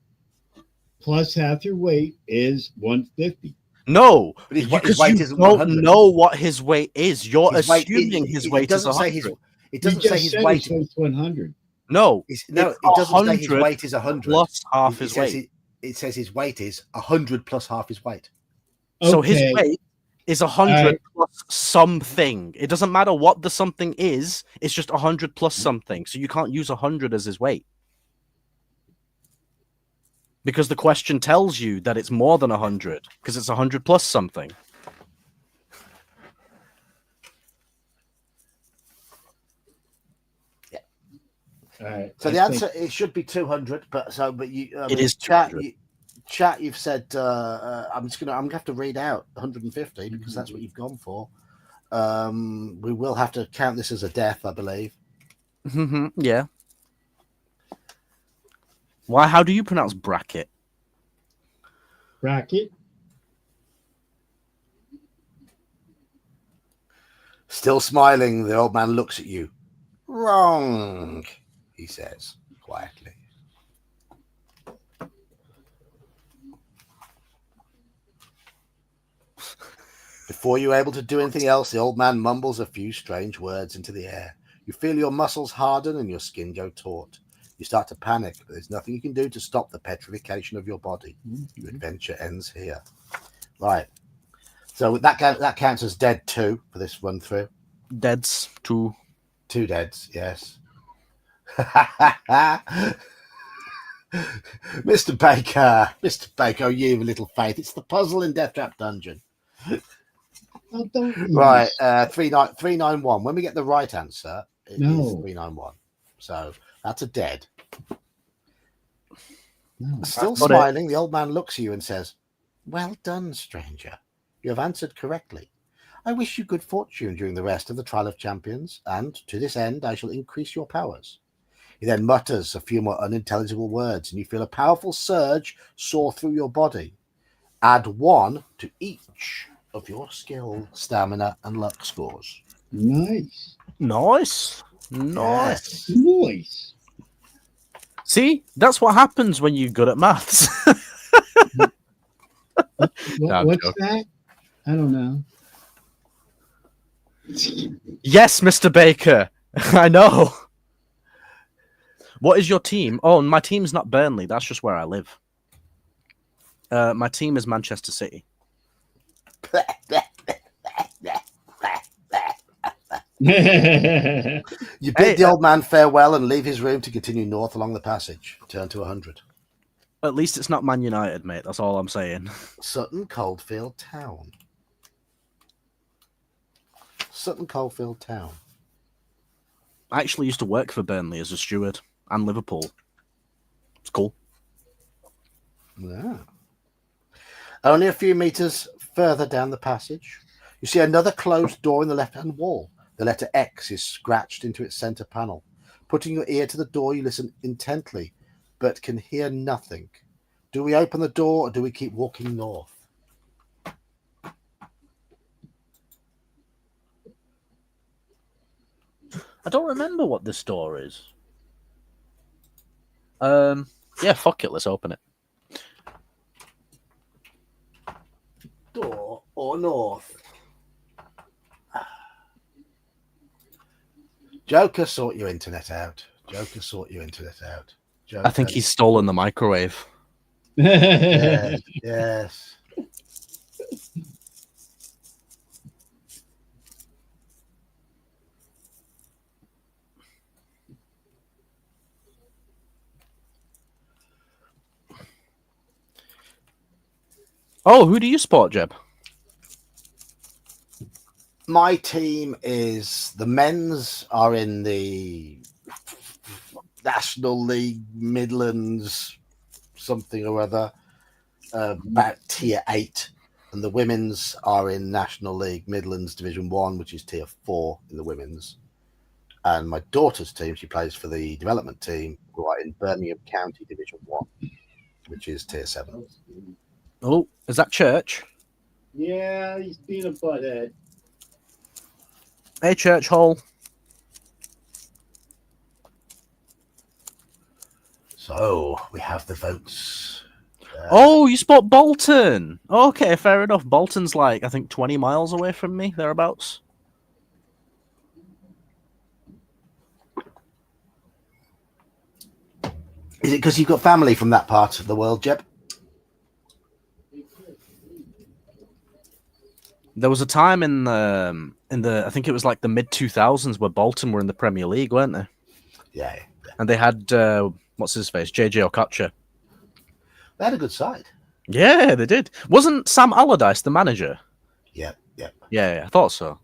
plus half your weight is 150. No, because you don't know what his weight is. You're assuming his weight is 100. It doesn't say his weight is 100. No, it doesn't say his weight is 100. Plus half his weight. it says his weight is 100 plus half his weight. So his Okay. weight is 100 plus something. It doesn't matter what the something is. It's just 100 plus something. So you can't use 100 as his weight. Because the question tells you that it's more than 100 because it's 100 plus something. All right. So the answer it should be 200, but you It is chat. 200. Chat, you've said I'm gonna have to read out 150 because that's what you've gone for. We will have to count this as a death, I believe. Yeah. Why? How do you pronounce bracket? Bracket. Still smiling, the old man looks at you. Wrong, he says quietly. Before you're able to do anything else, the old man mumbles a few strange words into the air. You feel your muscles harden and your skin go taut. You start to panic, but there's nothing you can do to stop the petrification of your body. Your adventure ends here. Right. So that counts as dead 2 for this run through. Deads 2. 2 deads, yes. Mr. Baker, you have a little faith. It's the puzzle in Deathtrap Dungeon. Oh, don't Right, 391. When we get the right answer, it is No. 391. So that's a dead. No. Still Got smiling, the old man looks at you and says, "Well done, stranger. You have answered correctly. I wish you good fortune during the rest of the Trial of Champions, and to this end I shall increase your powers." He then mutters a few more unintelligible words, and you feel a powerful surge soar through your body. Add 1 to each of your skill, stamina, and luck scores. Nice. Nice. Yes. Nice. See, that's what happens when you're good at maths. What's that? I don't know. Yes, Mr. Baker. I know. What is your team? Oh, my team's not Burnley. That's just where I live. My team is Manchester City. You bid the old man farewell and leave his room to continue north along the passage. Turn to 100. At least it's not Man United, mate. That's all I'm saying. Sutton Coldfield Town. Sutton Coldfield Town. I actually used to work for Burnley as a steward and Liverpool. It's cool. Yeah. Only a few meters further down the passage, you see another closed door in the left-hand wall. The letter X is scratched into its center panel. Putting your ear to the door, you listen intently, but can hear nothing. Do we open the door or do we keep walking north? I don't remember what this door is. Yeah, fuck it. Let's open it. Door or north? Joker, sort your internet out. Joker, sort your internet out. Joker. I think he's stolen the microwave. Yes, yes. Oh, who do you support, Jeb? My team is the men's are in the National League Midlands something or other, about tier 8, and the women's are in National League Midlands Division 1, which is tier 4 in the women's. And my daughter's team, she plays for the development team, who are in Birmingham County Division 1, which is tier 7. Oh, is that Church? Yeah, he's being a butthead. Hey, Church Hall. So we have the votes. Oh, you spot Bolton. Okay, fair enough. Bolton's like, I think, 20 miles away from me, thereabouts. Is it because you've got family from that part of the world, Jeb? There was a time in the I think it was like the mid 2000s where Bolton were in the Premier League, weren't they? Yeah. And they had what's his face, JJ Okocha. They had a good side. Yeah, they did. Wasn't Sam Allardyce the manager? Yep. Yeah, I thought so.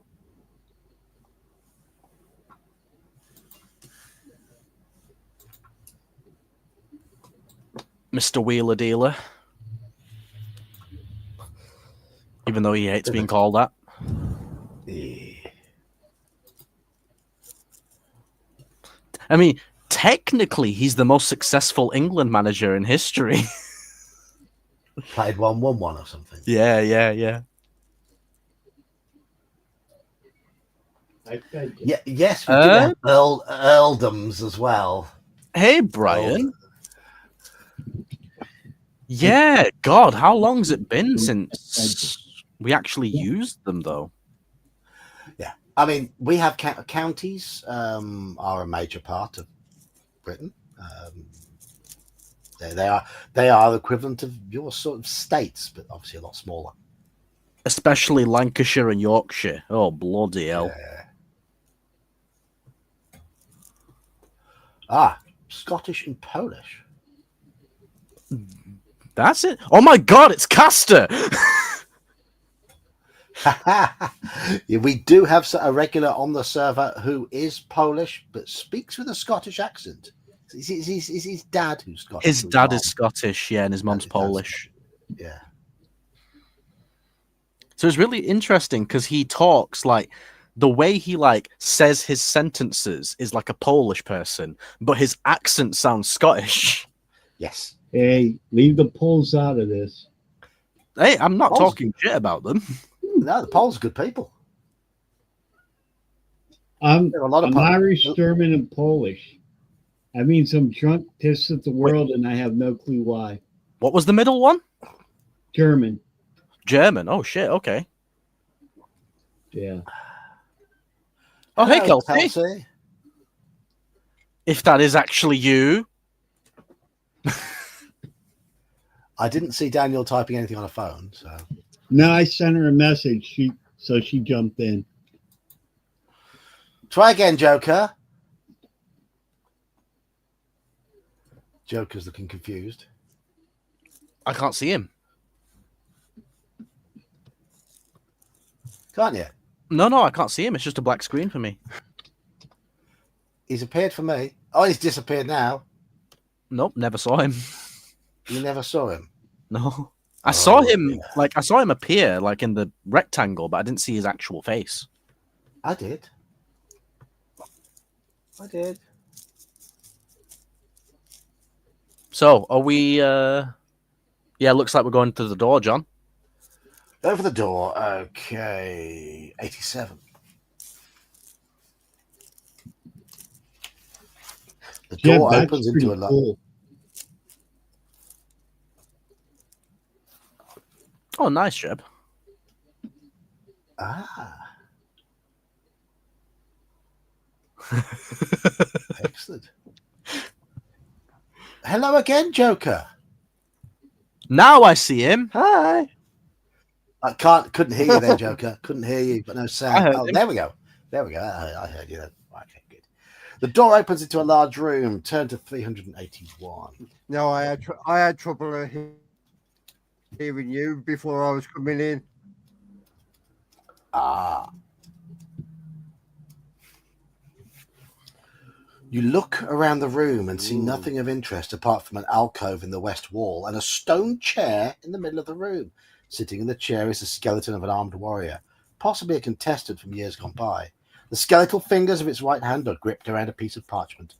Mr. Wheeler Dealer. Even though he hates being called that. Yeah. I mean, technically, he's the most successful England manager in history. Played 1-1-1 or something. Yeah. Yeah, yes, we did have earldoms as well. Hey, Brian. Yeah, God, how long's it been since we actually used them, though? Yeah, I mean, we have counties are a major part of Britain. They are equivalent of your sort of states, but obviously a lot smaller. Especially Lancashire and Yorkshire. Oh, bloody hell. Yeah. Scottish and Polish. That's it. Oh my God, it's Castor. Yeah, we do have a regular on the server who is Polish but speaks with a Scottish accent. Is his dad who's Scottish? His dad is Scottish, yeah, and his mom's Polish. Yeah. So it's really interesting because he talks like the way he like says his sentences is like a Polish person, but his accent sounds Scottish. Yes. Hey, leave the Poles out of this. Hey, I'm not Poles? talking shit about them. No, the Poles are good people. I'm There are a lot of Irish, German, and Polish. I mean, some drunk pissed at the world, and I have no clue why. What was the middle one? German. German. Oh shit. Okay. Yeah. Oh, hey, Hello, Kelsey. If that is actually you. I didn't see Daniel typing anything on a phone, so. No, I sent her a message. She jumped in. Try again, Joker. Joker's looking confused. I can't see him. Can't you? No, I can't see him. It's just a black screen for me. He's appeared for me. Oh, he's disappeared now. Nope, never saw him. You never saw him? No. I saw him, yeah. I saw him appear, like, in the rectangle, but I didn't see his actual face. I did. So, are we, yeah, looks like we're going to the door, John. Over the door. Okay. 87. The door opens into a lot. Cool. Oh, nice, Jeb. Excellent. Hello again, Joker. Now I see him. Hi. I couldn't hear you then, Joker. Couldn't hear you, but no sound. Oh, him. there we go. I heard you then. Okay, good. The door opens into a large room. Turn to 381. No, I had trouble hearing you before I was coming in. You look around the room and see nothing of interest apart from an alcove in the west wall and a stone chair in the middle of the room. Sitting in the chair is the skeleton of an armed warrior, possibly a contestant from years gone by. The skeletal fingers of its right hand are gripped around a piece of parchment.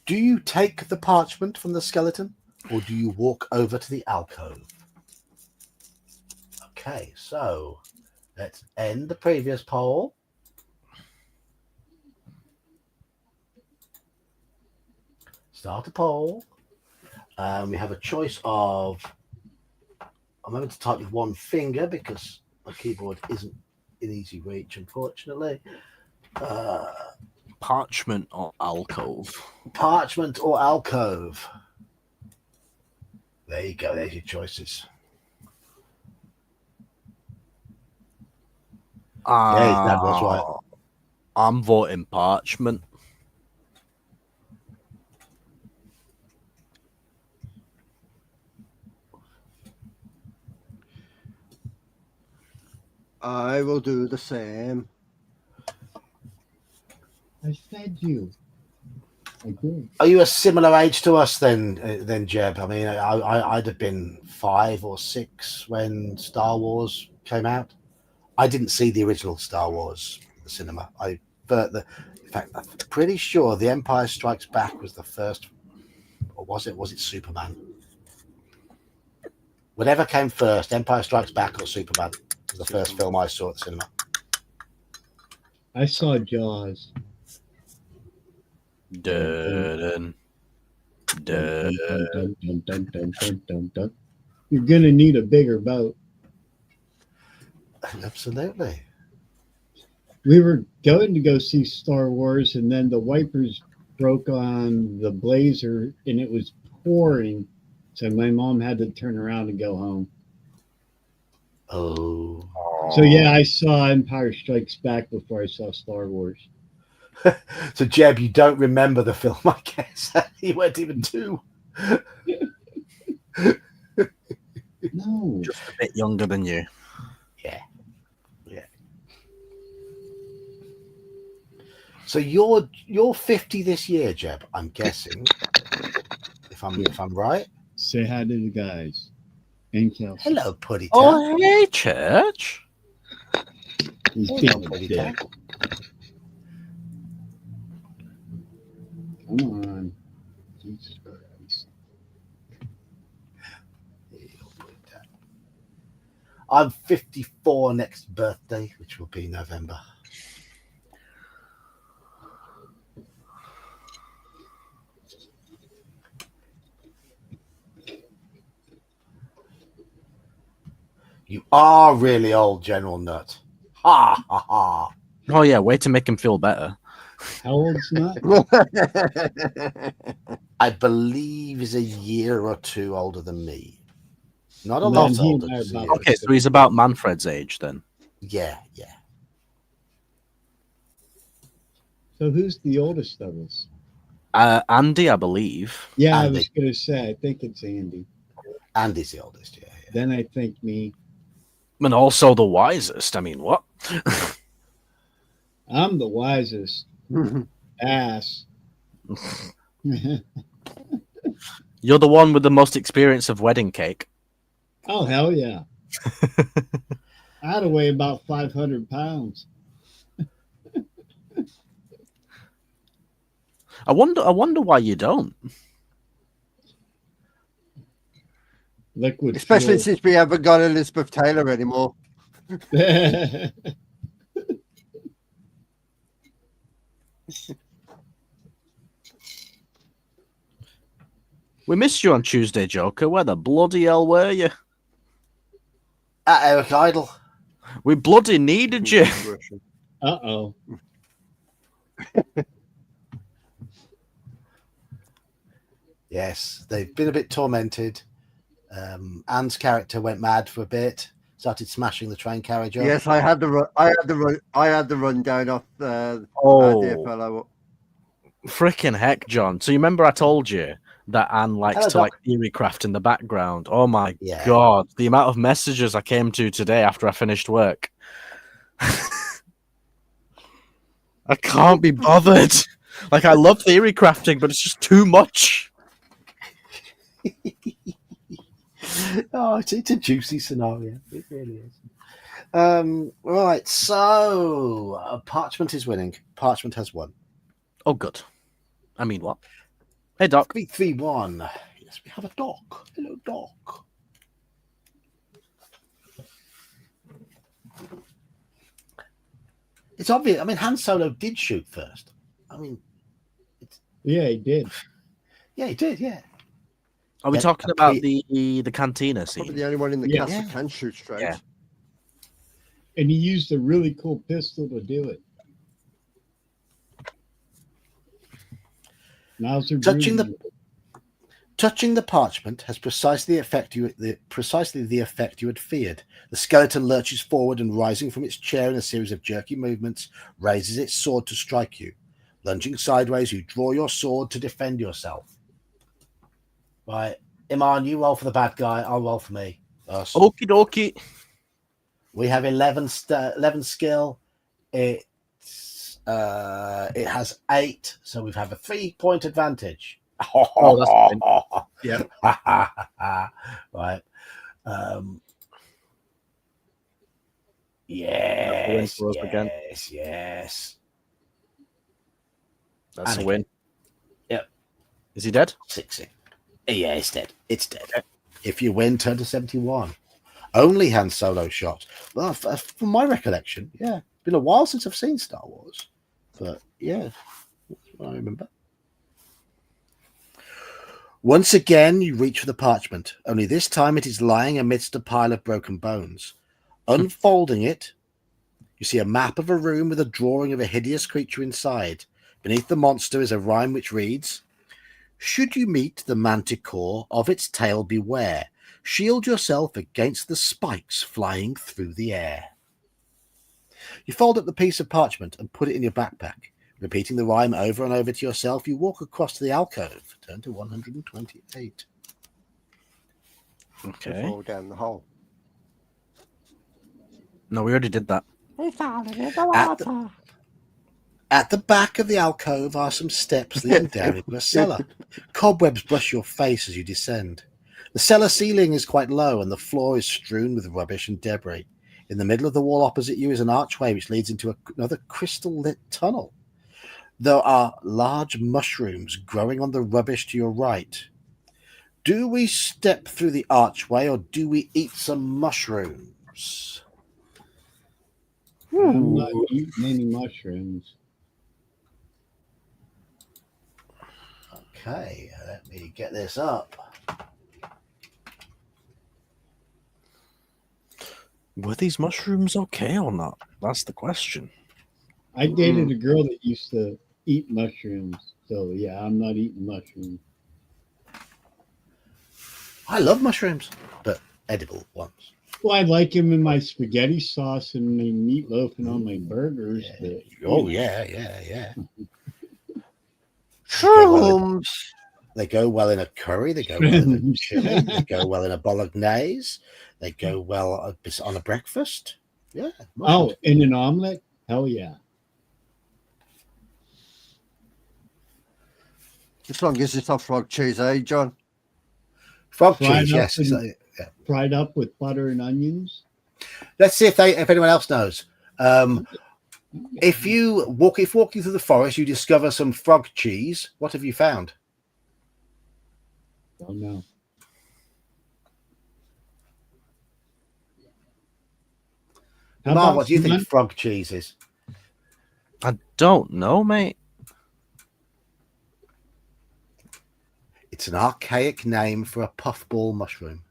Do you take the parchment from the skeleton, or do you walk over to the alcove? Okay, so let's end the previous poll. Start a poll. We have a choice of... I'm able to type with one finger because my keyboard isn't in easy reach, unfortunately. Parchment or alcove? Parchment or alcove. There you go. There's your choices. Yeah, his dad was right. I'm voting Parchment. I will do the same. I fed you. I did. Are you a similar age to us then, Jeb? I mean, I'd have been 5 or 6 when Star Wars came out. I didn't see the original Star Wars at the cinema. In fact, I'm pretty sure The Empire Strikes Back was the first, or was it? Was it Superman? Whatever came first, Empire Strikes Back or Superman, was the first film I saw at the cinema. I saw Jaws. Dun, dun, Dun. You're gonna need a bigger boat. Absolutely. We were going to go see Star Wars, and then the wipers broke on the Blazer, and it was pouring. So my mom had to turn around and go home. Oh. So yeah, I saw Empire Strikes Back before I saw Star Wars. So, Jeb, you don't remember the film, I guess. You weren't even 2. No. just a bit younger than you. Yeah. So you're 50 this year, Jeb, I'm guessing. If I'm right. Say hi to the guys. And Kelsey. Hello, Putty Tat. Oh, hey, Church. He's Hello, being a Putty dick. Tat. Come on. Jesus Christ. I'm 54 next birthday, which will be November. You are really old, General Nut. Ha ha ha. Oh, yeah, way to make him feel better. How old's not? I believe he's a year or 2 older than me. Not a Man, lot he older. and I are just a about- year. Okay, so he's about Manfred's age then. Yeah. So who's the oldest of us? Andy, I believe. Yeah, I Andy. was going to say, I think it's Andy. Andy's the oldest, yeah. Then I think me. And also the wisest. I mean, what? I'm the wisest. Ass. You're the one with the most experience of wedding cake. Oh, hell yeah. I had to weigh about 500 pounds. I wonder why you don't. Liquid Especially fuel. since we haven't got Elizabeth Taylor anymore. We missed you on Tuesday, Joker. Where the bloody hell were you? At Eric Idle. We bloody needed you. Uh-oh. Yes, they've been a bit tormented. Anne's character went mad for a bit, started smashing the train carriage up. Yes, I had the rundown off Oh, dear fellow. freaking heck, John. So you remember I told you that Anne likes Hello, to Doc. like theory craft in the background. Oh my Yeah. god, the amount of messages I came to today after I finished work. I can't be bothered. Like, I love theory crafting, but it's just too much. Oh, it's a juicy scenario. It really is. Right, so Parchment is winning. Parchment has won. Oh, good. I mean, what? Hey, Doc. 3-3-1. Yes, we have a Doc. Hello, Doc. It's obvious. I mean, Han Solo did shoot first. I mean, Yeah, he did. yeah, he did. Yeah. Are we Yeah, talking about the cantina Probably scene? the only one in the Yeah. cast that can shoot straight. Yeah. And he used a really cool pistol to do it. Mauser Touching Brady. Touching the parchment has precisely the effect you had feared. The skeleton lurches forward and, rising from its chair in a series of jerky movements, raises its sword to strike you. Lunging sideways, you draw your sword to defend yourself. Right, Iman, you roll for the bad guy. I'll roll for me. Okie dokie. We have 11 skill. It has 8, so we have a 3-point advantage. Oh, that's fine. Yeah. Right. Yes. Again. Yes. That's And a win. Yep. Is he dead? 60. Yeah, it's dead. It's dead. Okay. If you win, turn to 71. Only Han Solo shot. Well, from my recollection, yeah. It's been a while since I've seen Star Wars. But yeah, that's what I remember. Once again, you reach for the parchment. Only this time it is lying amidst a pile of broken bones. Unfolding it, you see a map of a room with a drawing of a hideous creature inside. Beneath the monster is a rhyme which reads, "Should you meet the manticore, of its tail beware. Shield yourself against the spikes flying through the air." You fold up the piece of parchment and put it in your backpack. Repeating the rhyme over and over to yourself, you walk across to the alcove. Turn to 128. Okay. Fall down the hole. No, we already did that. At the back of the alcove are some steps leading down into a cellar. Cobwebs brush your face as you descend. The cellar ceiling is quite low and the floor is strewn with rubbish and debris. In the middle of the wall opposite you is an archway which leads into another crystal-lit tunnel. There are large mushrooms growing on the rubbish to your right. Do we step through the archway or do we eat some mushrooms? I'm not eating any mushrooms. Okay, let me get this up. Were these mushrooms okay or not? That's the question. I dated a girl that used to eat mushrooms. So, yeah, I'm not eating mushrooms. I love mushrooms, but edible ones. Well, I like them in my spaghetti sauce and my meatloaf and on my burgers. Yeah. But, Oh, yeah. Shrooms. They go well in a curry. They go well in a chili. They go well in a bolognese. They go well on a breakfast. Yeah. Oh, in an omelet? Hell yeah. As long as it's not frog cheese, eh, John? Frog Fried cheese, up yes. and- Yeah. Fried up with butter and onions. Let's see if anyone else knows. If walking through the forest, you discover some frog cheese. What have you found? Oh, no. How Mark, about what do you think ferment- frog cheese is? I don't know, mate. It's an archaic name for a puffball mushroom.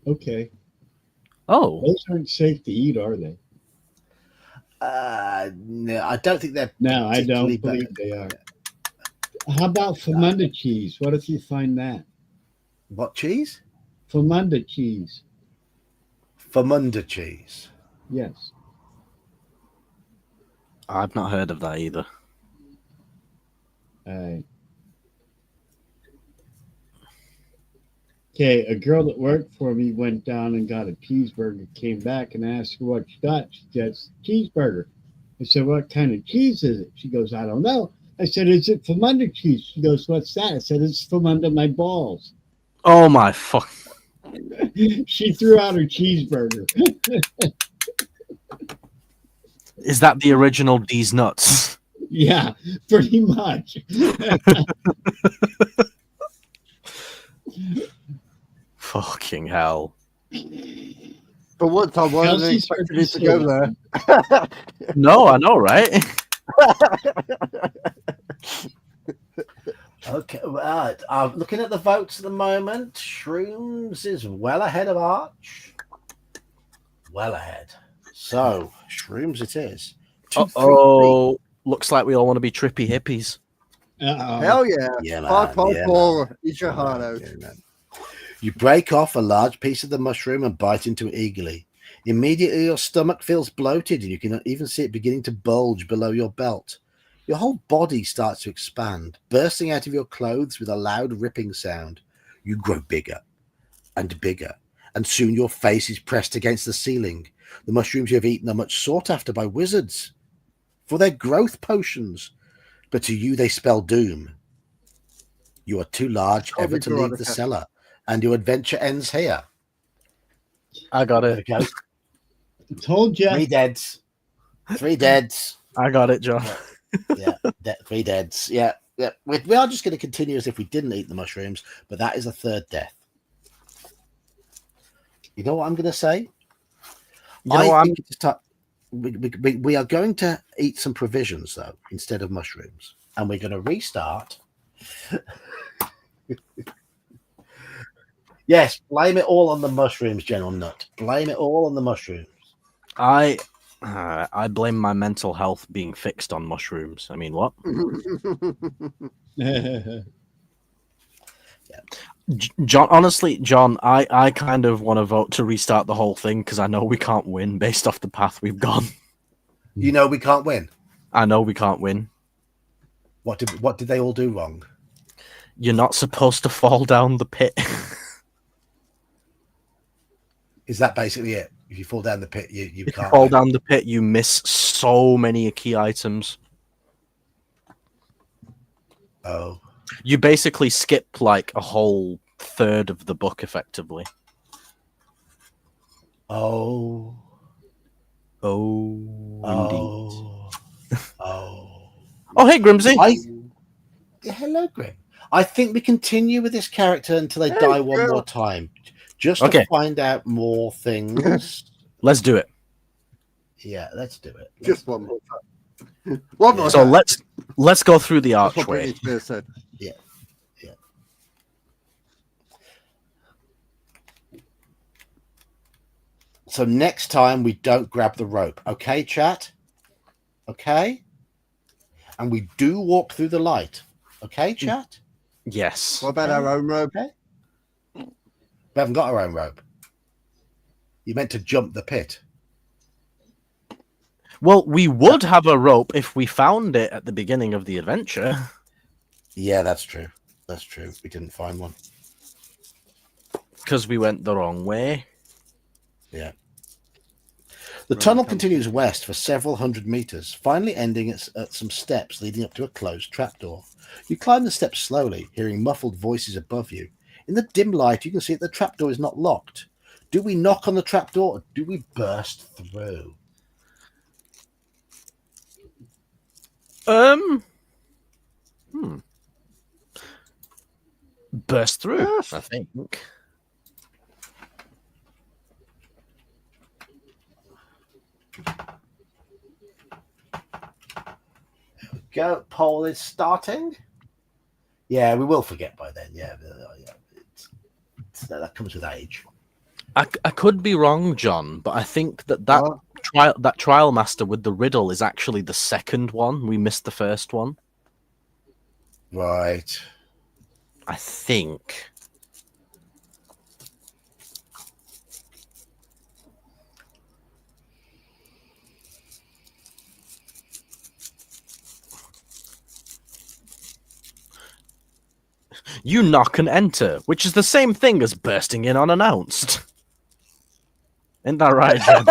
Okay. Oh, Those aren't safe to eat, are they? No, I don't think they're. No, I particularly don't believe they are. How about Famunda cheese? What if you find that? What cheese? Famunda cheese. Famunda cheese. Yes. I've not heard of that either. Okay, a girl that worked for me went down and got a cheeseburger, came back and asked her what she got. She says, cheeseburger. I said, what kind of cheese is it? She goes, I don't know. I said, is it from under cheese? She goes, what's that? I said, it's from under my balls. Oh my fuck! She threw out her cheeseburger. Is that the original D's nuts? Yeah, pretty much. Fucking hell! But one time, I wasn't Kelsey's expecting it to go there. No, I know, right? Okay, right. I'm looking at the votes at the moment. Shrooms is well ahead of Arch. Well ahead. So, Shrooms it is. 2-3-3. Oh, looks like we all want to be trippy hippies. Hell yeah. Yeah, man. 5.4 is your Yeah, heart man. out. Yeah, man. You break off a large piece of the mushroom and bite into it eagerly. Immediately, your stomach feels bloated, and you can even see it beginning to bulge below your belt. Your whole body starts to expand, bursting out of your clothes with a loud ripping sound. You grow bigger and bigger, and soon your face is pressed against the ceiling. The mushrooms you have eaten are much sought after by wizards for their growth potions, but to you they spell doom. You are too large Told ever me to to leave write the a cellar, and your adventure ends here. I got There we it. go. Told you. 3 deads. 3 deads. I got it, John. Yeah, 3 deads. Yeah, yeah. We are just going to continue as if we didn't eat the mushrooms, but that is a 3rd death. You know what I'm going to say? You know what? think it's time. We are going to eat some provisions though instead of mushrooms, and we're going to restart. Yes, blame it all on the mushrooms, General Nut. Blame it all on the mushrooms. I blame my mental health being fixed on mushrooms. I mean, what? John, honestly, John, I kind of want to vote to restart the whole thing because I know we can't win based off the path we've gone. You know we can't win. I know we can't win. What did they all do wrong? You're not supposed to fall down the pit. Is that basically it? If you fall down the pit, you If you can't fall win. down the pit, you miss so many key items. Oh, You basically skip like a whole third of the book, effectively. oh, Oh, indeed. oh, oh. Oh, hey, Grimsy. Yeah, hello, Grim. I think we continue with this character until they die one more time, just to Okay. find out more things. Let's do it. Yeah, let's do it. Just one more time. One more So time. let's go through the That's what archway. Britney Spears said. Yeah. So next time we don't grab the rope, okay, chat? Okay, and we do walk through the light, okay, chat? Yes. What about our own rope? Okay. We haven't got our own rope. You meant to jump the pit. Well, we would have a rope if we found it at the beginning of the adventure. Yeah, that's true. That's true. We didn't find one. Because we went the wrong way. Yeah. The tunnel continues west for several hundred meters, finally ending at some steps leading up to a closed trapdoor. You climb the steps slowly, hearing muffled voices above you. In the dim light, you can see that the trapdoor is not locked. Do we knock on the trapdoor or do we burst through? Burst through, Burst. I think. Go. Poll is starting. Yeah, we will forget by then. Yeah, that comes with age. I could be wrong, John, but I think that trial master with the riddle is actually the second one. We missed the first one. Right. I think. You knock and enter, which is the same thing as bursting in unannounced. Isn't that right, John?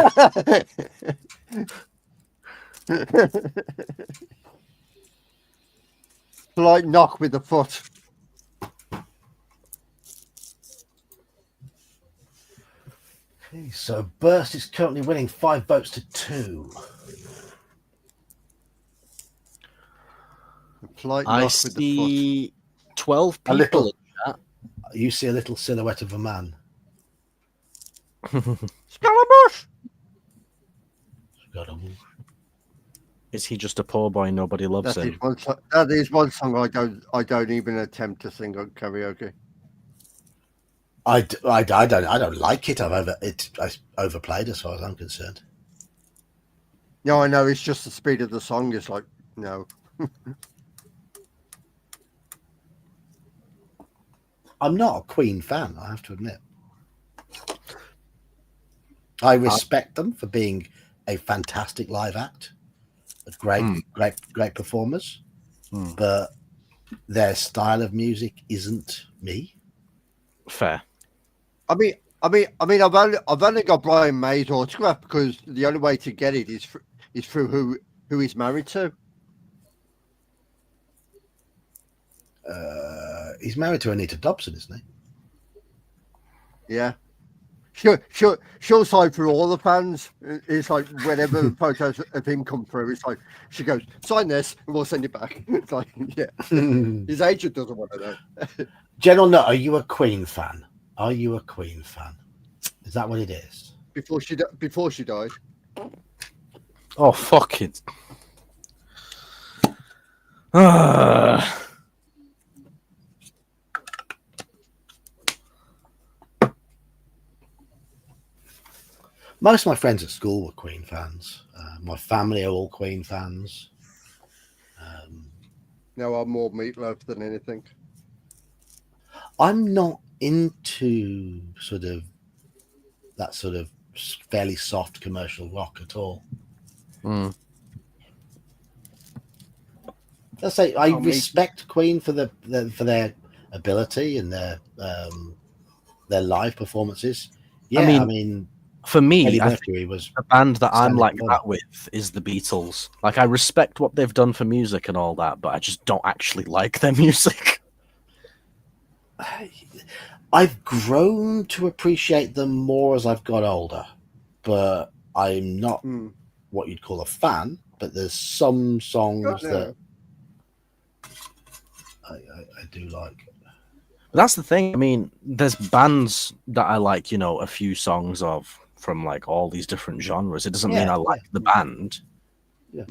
Like knock with the foot. Okay, so Burst is currently winning 5 votes to 2. Polite I knock with the see 12 A people little. in chat. You see a little silhouette of a man. foot. Scaramouche! Is he just a poor boy? Nobody loves That is him. one song I don't even attempt to sing on karaoke. I don't like it. I overplayed as far as I'm concerned. No, I know it's just the speed of the song is like no. I'm not a Queen fan, I have to admit. I respect them for being a fantastic live act, great performers, but their style of music isn't me. Fair. I mean, I've only got Brian May's autograph because the only way to get it is through who he's married to. He's married to Anita Dobson, isn't he? Yeah. She'll sign for all the fans. It's like whenever photos of him come through, it's like she goes, sign this and we'll send it back. It's like, yeah. His agent doesn't want to know. General Nut, are you a Queen fan? Are you a Queen fan? Is that what it is? Before she died. Oh, fuck it. Most of my friends at school were Queen fans. My family are all Queen fans. No, I'm more Meatloaf than anything. I'm not into that sort of fairly soft commercial rock at all. Let's say I respect Queen for for their ability and their live performances. Yeah, I mean for me, Freddie I think Mercury was the band that I'm standing like above. that with is the Beatles. Like, I respect what they've done for music and all that, but I just don't actually like their music. I've grown to appreciate them more as I've got older, but I'm not what you'd call a fan. But there's some songs that I do like. But that's the thing. I mean, there's bands that I like, you know, a few songs of from like all these different genres. It doesn't mean I like the band. Yeah.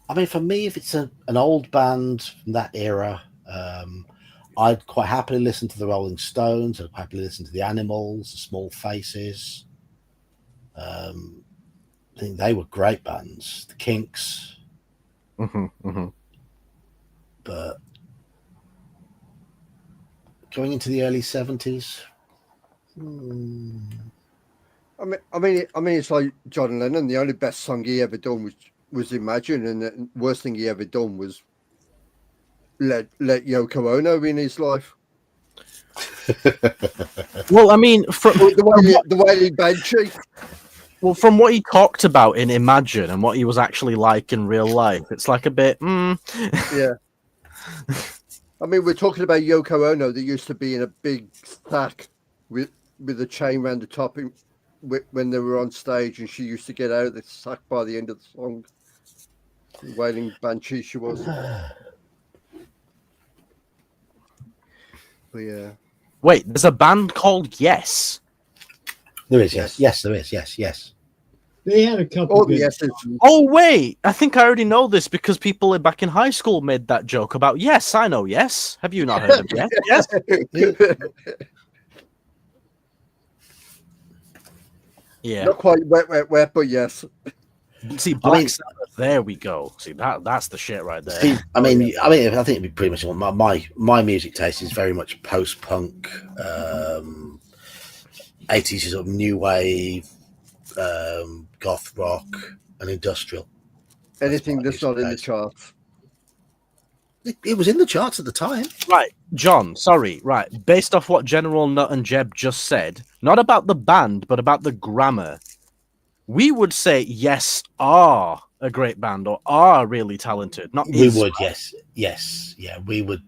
I mean, for me, if it's an old band from that era, I'd quite happily listen to the Rolling Stones. I'd happily listen to the Animals, the Small Faces. I think they were great bands. The Kinks. But going into the early 70s. I mean, it's like John Lennon. The only best song he ever done was Imagine, and the worst thing he ever done was let Yoko Ono in his life. Well, I mean, the Wailing Banshee. Well, from what he talked about in Imagine and what he was actually like in real life, it's like a bit. Yeah. I mean, we're talking about Yoko Ono that used to be in a big sack with a chain around the top when they were on stage, and she used to get out of the sack by the end of the song. Wailing Banshee, she was. But yeah. Wait, there's a band called Yes. There is, yes, there is, yes. They had a couple. Oh wait, I think I already know this because people back in high school made that joke about Yes. I know Yes. Have you not heard of Yes? Yes. Yeah. Not quite wet, but yes. See, Black Sabbath. There we go. See, that's the shit right there. See, I think it'd be pretty much my music taste is very much post-punk, 80s sort of new wave, goth rock, and industrial. Anything that's not in the charts. It was in the charts at the time. Right, John, sorry, right. Based off what General Nut and Jeb just said, not about the band, but about the grammar, we would say Yes are a great band or are really talented. Not we is, would, right? yes, yeah. We would.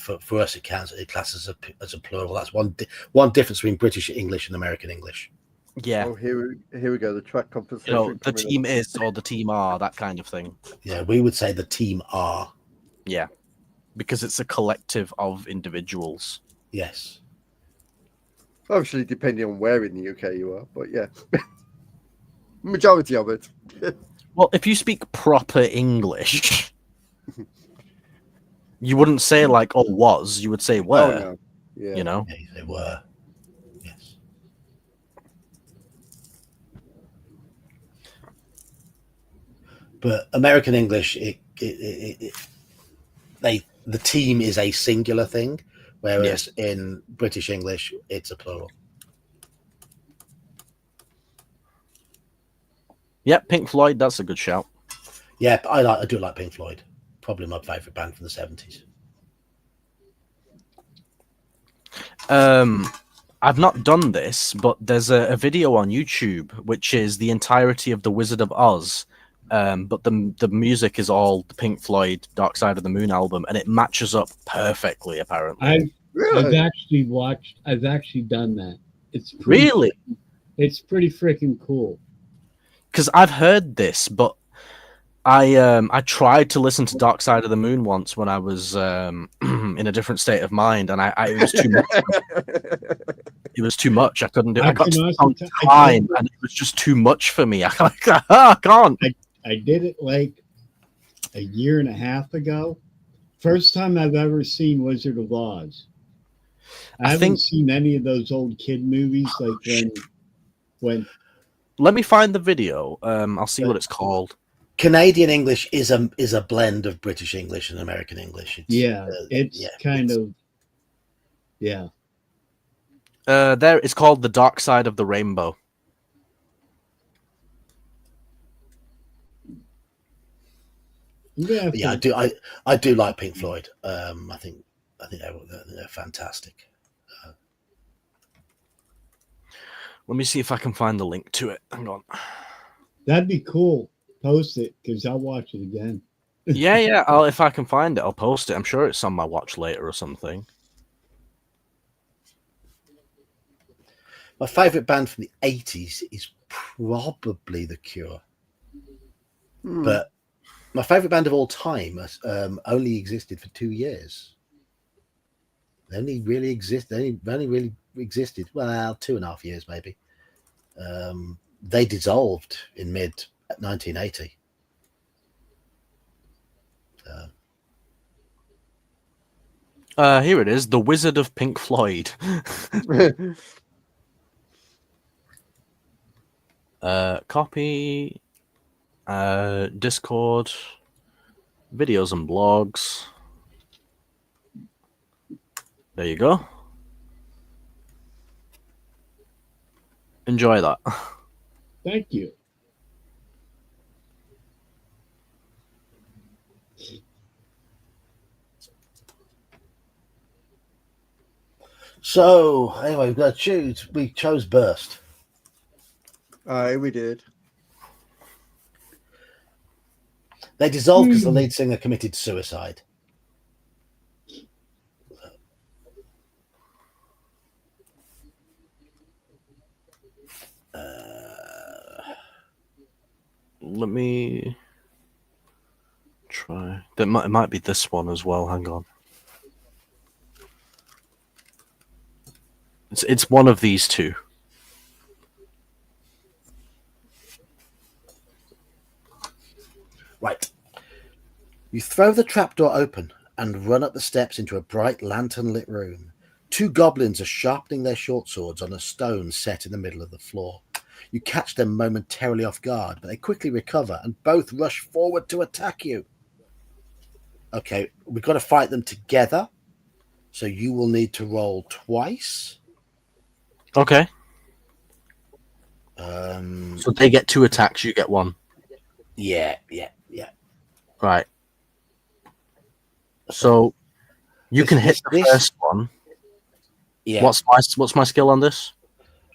For us, it classes as a plural. That's one difference between British English and American English. Yeah. Oh, here we go. The track conversation. You know, the team is or the team are, that kind of thing. Yeah, we would say the team are. Yeah, because it's a collective of individuals. Yes. Obviously, depending on where in the UK you are, but yeah. Majority of it. Well, if you speak proper English, you wouldn't say like "oh was," you would say "were." Oh, no. Yeah. You know, Yeah, they were. Yes. But American English, they the team is a singular thing, whereas in British English it's a plural. Yep, Pink Floyd. That's a good shout. Yeah, I do like Pink Floyd. Probably my favourite band from the 70s. I've not done this, but there's a video on YouTube which is the entirety of the Wizard of Oz, but the music is all the Pink Floyd Dark Side of the Moon album, and it matches up perfectly. Apparently, I've actually done that. It's pretty, really, it's pretty freaking cool. because I've heard this, but I tried to listen to Dark Side of the Moon once when I was in a different state of mind, and it was too much. It was too much. I couldn't do it. I got to the time, and it was just too much for me. I can't. I did it like a year and a half ago. First time I've ever seen Wizard of Oz. I haven't seen any of those old kid movies like when. Let me find the video. I'll see what it's called. Canadian English is a blend of British English and American English. There, it's called The Dark Side of the Rainbow. Yeah, I do like Pink Floyd. I think they're fantastic. Let me see if I can find the link to it. Hang on. That'd be cool. Post it because I'll watch it again. yeah. If I can find it, I'll post it. I'm sure it's on my watch later or something. My favourite band from the 80s is probably The Cure. But my favourite band of all time only existed for 2 years. They only really existed 2.5 years maybe. They dissolved in mid 1980. Here it is, The Wizard of Pink Floyd. Copy, Discord, videos and blogs. There you go. Enjoy that. Thank you. So anyway, we've got to choose. We chose Burst. Aye, we did. They dissolved because the lead singer committed suicide. Let me try. It might be this one as well. Hang on. It's one of these two. Right. You throw the trapdoor open and run up the steps into a bright lantern-lit room. 2 goblins are sharpening their short swords on a stone set in the middle of the floor. You catch them momentarily off guard, but they quickly recover and both rush forward to attack you. Okay, we've got to fight them together, so you will need to roll twice. Okay. So they get 2 attacks, you get 1. Yeah. Right. So you can hit the first one. Yeah. What's my skill on this?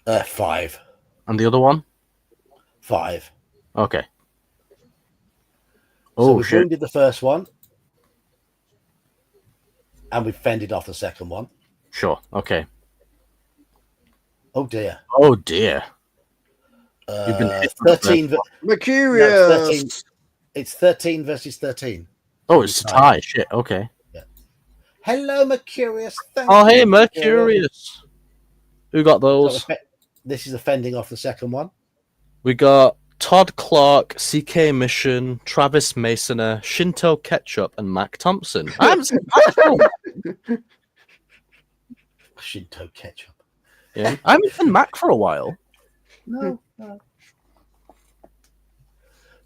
5. And the other one? 5. Okay. So we've wounded the first one, and we've fended off the second one. Sure. Okay. Oh dear. Oh dear. You've been hit 13. Mercurius. No, 13. It's 13 versus 13. Oh, it's a tie. Shit. Okay. Yeah. Hello, Mercurius. Hey, Mercurius. Who got those? So this is offending off the second one. We got Todd Clark, CK Mission, Travis Masoner, Shinto Ketchup, and Mac Thompson. I'm Shinto Ketchup. Yeah, I haven't been Mac for a while. No.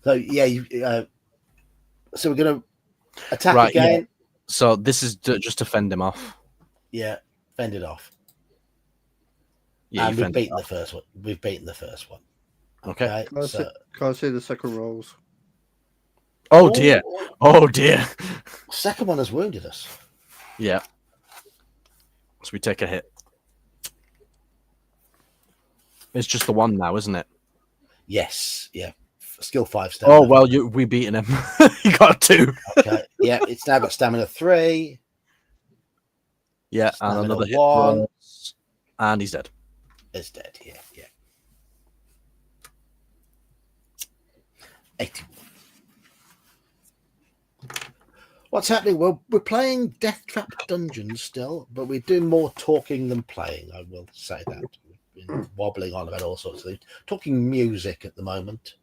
So yeah, so we're gonna attack again. So this is just to fend him off. Yeah, fended off. Yeah, you And we've fend him beaten the off. first one. We've beaten the first one. Okay. Okay. So Can't see the second rolls. Oh dear. Oh dear. second one has wounded us. Yeah. So we take a hit. It's just the one now, isn't it? Yes. Yeah. Skill 5 Oh stamina. well, we beaten him. You got 2. Okay. Yeah, it's now got stamina 3. Yeah, and Stamina another hit 1. rolls, and he's dead. It's dead. Yeah. Yeah. 81. What's happening? Well, we're playing Deathtrap Dungeons still, but we're doing more talking than playing. I will say that. We've been wobbling on about all sorts of things. Talking music at the moment.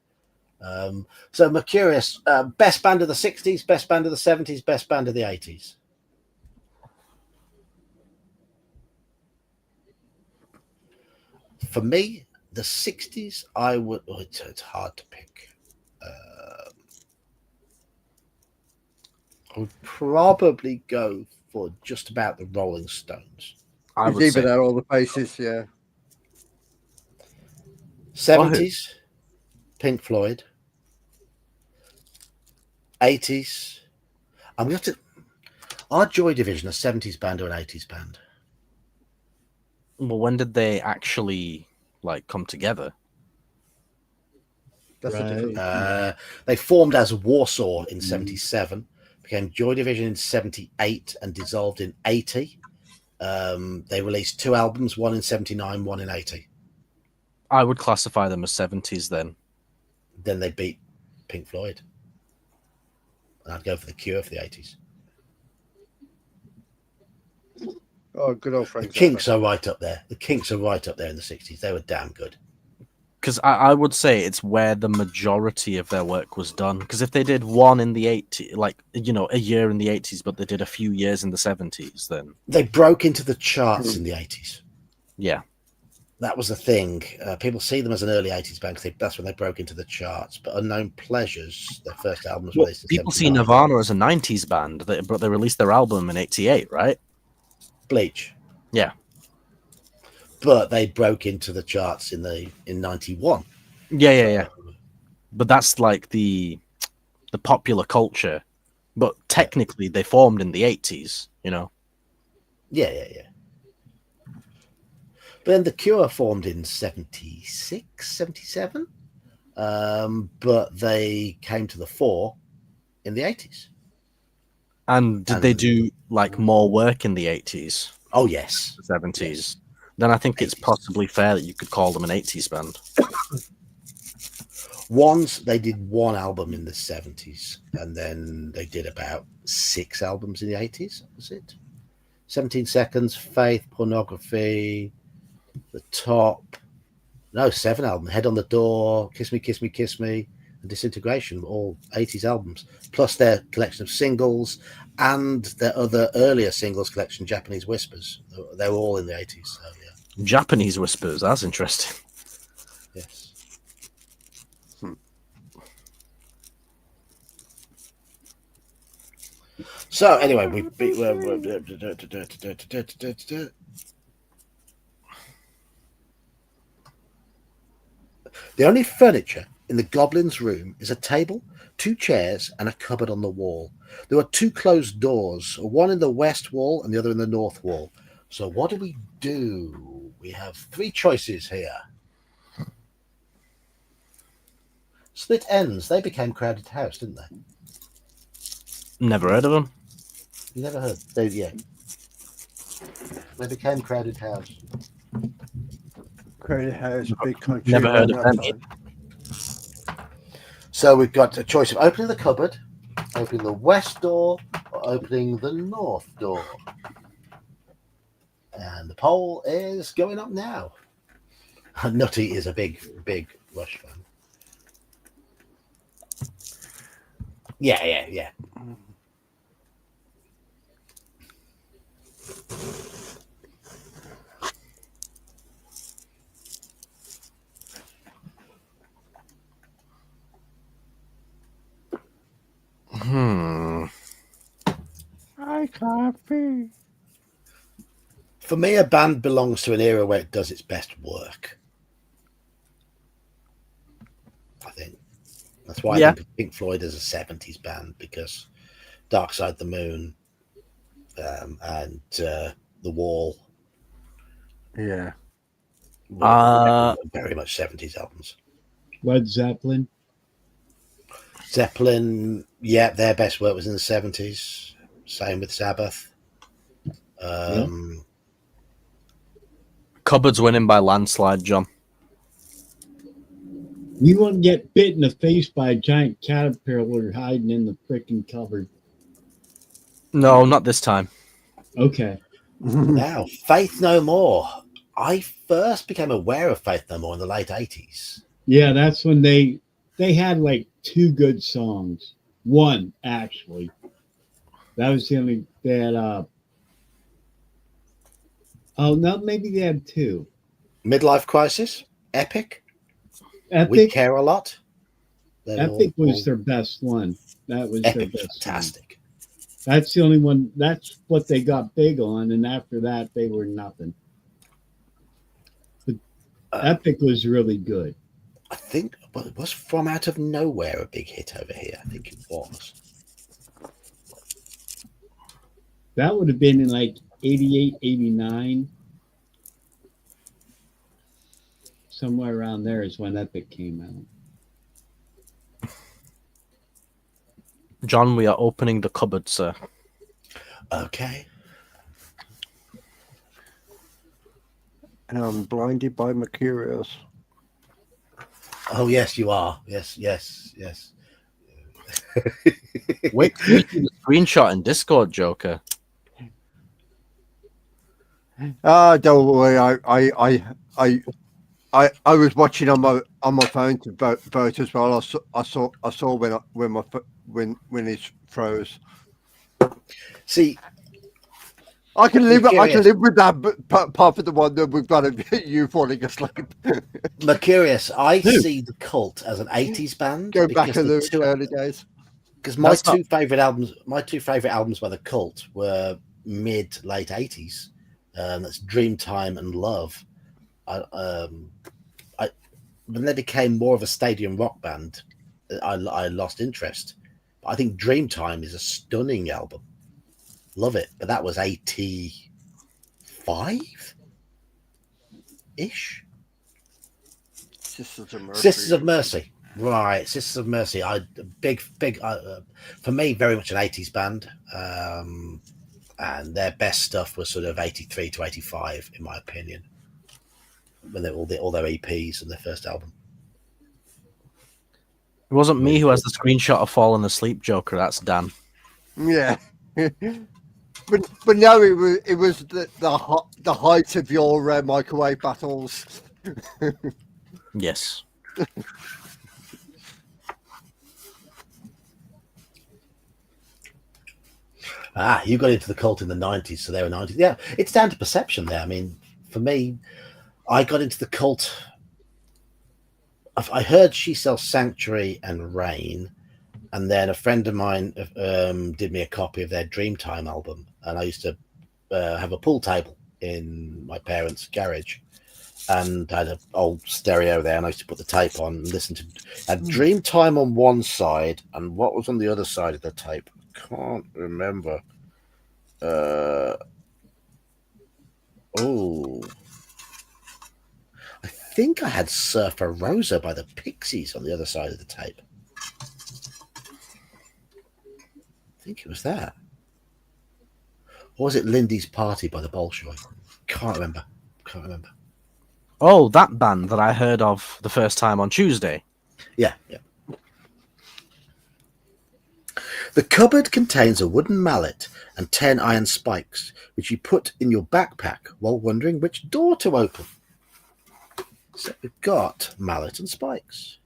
So Mercurius, best band of the 60s, best band of the 70s, best band of the 80s. For me, the 60s, I would. Oh, it's hard to pick. I would probably go for just about the Rolling Stones. I It's would say even out all the faces, yeah. 70s, Pink Floyd. 80s. And we have to. Are Joy Division a 70s band or an 80s band? Well, when did they actually like come together? That's a different. They formed as Warsaw in 77, became Joy Division in 78, and dissolved in 80. They released 2 albums, one in 79, one in 80. I would classify them as 70s then. Then they beat Pink Floyd. And I'd go for the Cure for the 80s. Oh, good old The Frank Zappa. Kinks are right up there. The Kinks are right up there in the 60s. They were damn good. Because I would say it's where the majority of their work was done. Because if they did one in the 80s, like, you know, a year in the 80s, but they did a few years in the 70s, then... They broke into the charts in the 80s. Yeah. That was the thing. People see them as an early 80s band because that's when they broke into the charts. But Unknown Pleasures, their first album was released in People see 79. Nirvana as a 90s band, but they released their album in 88, right? Bleach. Yeah. But they broke into the charts in 91. Yeah. But that's like the popular culture. But technically, they formed in the 80s, you know? Yeah. But then The Cure formed in 76, 77. But they came to the fore in the 80s. And did they do like more work in the 80s? Oh, yes. 70s? Yes. Then I think 80s. it's possibly fair that you could call them an 80s band. They did 1 album in the 70s, and then they did about 6 albums in the 80s. That was it. 17 Seconds, Faith, Pornography, The Top. No, 7 albums. Head on the Door, Kiss Me, Kiss Me, Kiss Me, and Disintegration, all 80s albums. Plus their collection of singles and their other earlier singles collection, Japanese Whispers. They were all in the 80s. So, yeah. Japanese Whispers, that's interesting. Yes. So anyway, we beat. The only furniture in the goblin's room is a table, 2 chairs, and a cupboard on the wall. There are 2 closed doors, one in the west wall and the other in the north wall. So what do we do? We have 3 choices here. Split Ends. They became Crowded House, didn't they? Never heard of them. You never heard? They became Crowded House. Crowded House, Big Country. Never heard of them. So we've got a choice of opening the cupboard, opening the west door, or opening the north door. And the poll is going up now. Nutty is a big Rush fan. Yeah. coffee. For me, a band belongs to an era where it does its best work. I think that's why I think of Pink Floyd as a 70s band, because Dark Side of the Moon and The Wall, Yeah. were very much 70s albums. Led Zeppelin. Zeppelin, yeah, their best work was in the 70s. Same with Sabbath. Cupboard's winning by landslide, John. You want to get bit in the face by a giant caterpillar hiding in the freaking cupboard. No, not this time. Okay. Now, Faith No More. I first became aware of Faith No More in the late 80s. Yeah, that's when they had like 2 good songs. One, actually. That was the only they had oh no, maybe they had 2. Midlife Crisis, Epic. We Epic Care a Lot. Epic was their best one. That was their Epic, best fantastic. one. That's the only one. That's what they got big on, and after that, they were nothing. But Epic was really good. I think it was From Out of Nowhere a big hit over here. I think it was. That would have been in like 88, 89. Somewhere around there is when Epic came out. John, we are opening the cupboard, sir. Okay. And I'm blinded by Mercurius. Oh, yes, you are. Yes. Wait, you see the screenshot in Discord, Joker. Don't worry. I was watching on my phone to vote as well. I saw when it froze. See, I can live with that, but apart from the one that we've got you falling asleep. Mercurius, I see the Cult as an 80s band. Go back to the early days. Because my two favorite albums by the Cult were late 80s. That's Dreamtime and Love. When they became more of a stadium rock band, I lost interest. But I think Dreamtime is a stunning album. Love it. But that was 85-ish. Sisters of Mercy. Right, Sisters of Mercy. Big. For me, very much an 80s band. And their best stuff was sort of 83 to 85, in my opinion. When they all their EPs and their first album. It wasn't me who has the screenshot of falling asleep, Joker. That's Dan. Yeah, but no, it was the height of your microwave battles. Yes. You got into the Cult in the 90s, so they were 90s. Yeah, it's down to perception there. I mean, for me, I got into the Cult. I heard She Sells Sanctuary and Rain, and then a friend of mine did me a copy of their Dreamtime album, and I used to have a pool table in my parents' garage, and I had an old stereo there, and I used to put the tape on and listen to Dreamtime on one side, and what was on the other side of the tape? Can't remember. I think I had Surfer Rosa by the Pixies on the other side of the tape. I think it was that. Or was it Lindy's Party by the Bolshoi? Can't remember. Oh, that band that I heard of the first time on Tuesday. Yeah. The cupboard contains a wooden mallet and 10 iron spikes, which you put in your backpack while wondering which door to open. So we've got mallet and spikes.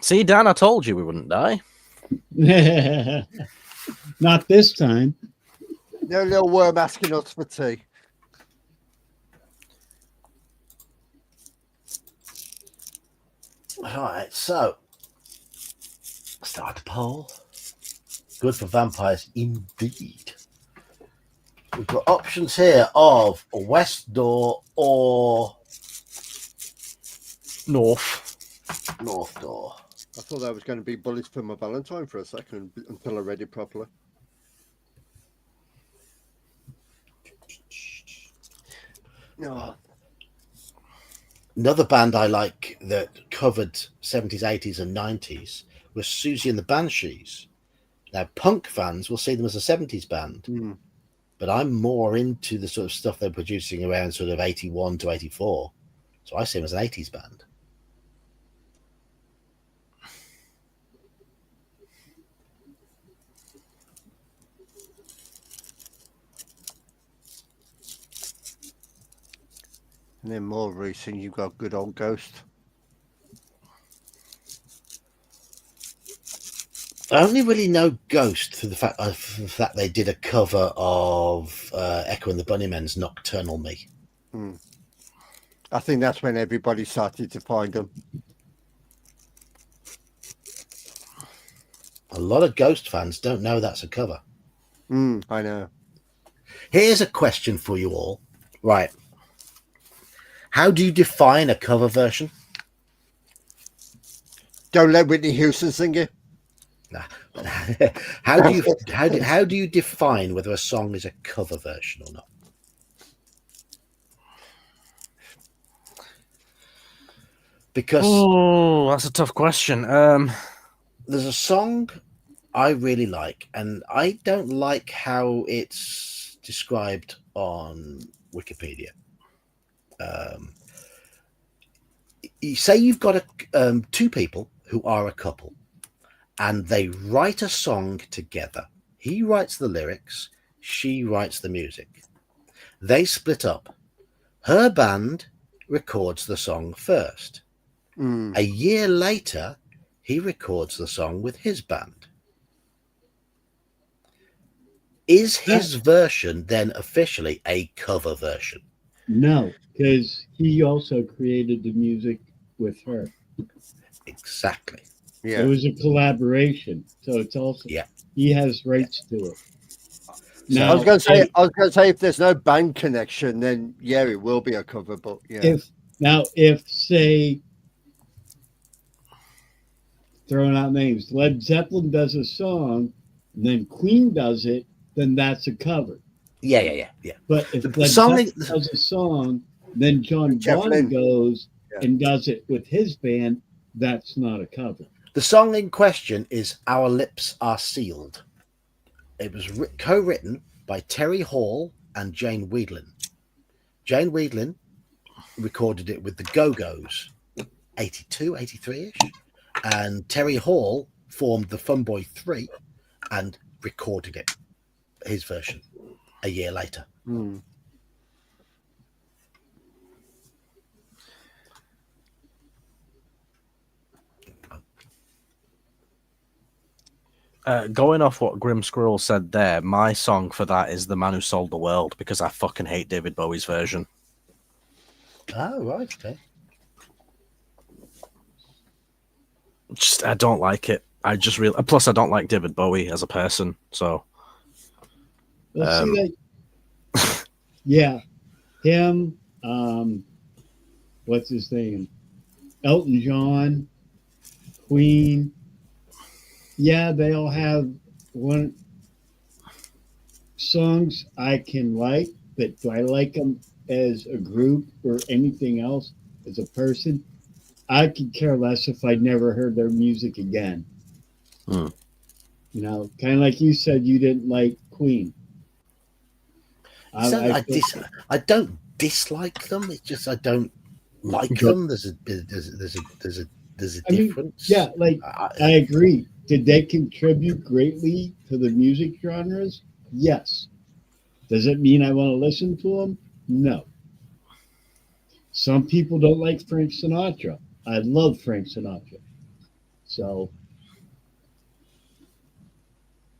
See, Dan, I told you we wouldn't die. Not this time. No little worm asking us for tea. All right, so start the poll. Good for vampires, indeed. We've got options here of a west door or north door. I thought that was going to be Bullets for My Valentine for a second until I read it properly. No. Another band I like that covered 70s, 80s, and 90s was Susie and the Banshees. Now, punk fans will see them as a 70s band, but I'm more into the sort of stuff they're producing around sort of 81 to 84. So I see them as an 80s band. And then more recent, you've got Good Old Ghost. I only really know Ghost through the fact they did a cover of Echo and the Bunnymen's Nocturnal Me. I think that's when everybody started to find them. A lot of Ghost fans don't know that's a cover. I know. Here's a question for you all. Right. How do you define a cover version? Don't let Whitney Houston sing it. Nah. How do you define whether a song is a cover version or not? Because that's a tough question. There's a song I really like, and I don't like how it's described on Wikipedia. You say you've got two people who are a couple, and they write a song together. He writes the lyrics, she writes the music. They split up. Her band records the song first. A year later, he records the song with his band. Is his version then officially a cover version? No, because he also created the music with her. Exactly. Yeah. It was a collaboration, so it's also he has rights to it. Now, I was going to say, if there's no band connection, then it will be a cover. But if say, throwing out names, Led Zeppelin does a song, and then Queen does it, then that's a cover. Yeah. But if The Led song Zeppelin does a song, then John Bonham goes and does it with his band, that's not a cover. The song in question is Our Lips Are Sealed. It was co-written by Terry Hall and Jane Wiedlin. Jane Wiedlin recorded it with the Go-Go's 82, 83-ish. And Terry Hall formed the Funboy 3 and recorded it, his version, a year later. Going off what Grim Squirrel said there, my song for that is The Man Who Sold the World, because I fucking hate David Bowie's version. Oh, right, okay. I don't like it. I just really. Plus, I don't like David Bowie as a person. So, well, see that. Yeah, him. What's his name? Elton John, Queen. Yeah, they all have one songs I can like, but do I like them as a group or anything else as a person? I could care less if I'd never heard their music again. You know, kind of like you said, you didn't like Queen. I don't dislike them. It's just I don't like them. There's a difference. Yeah, like I agree. Did they contribute greatly to the music genres? Yes. Does it mean I want to listen to them? No. Some people don't like Frank Sinatra. I love Frank Sinatra. So,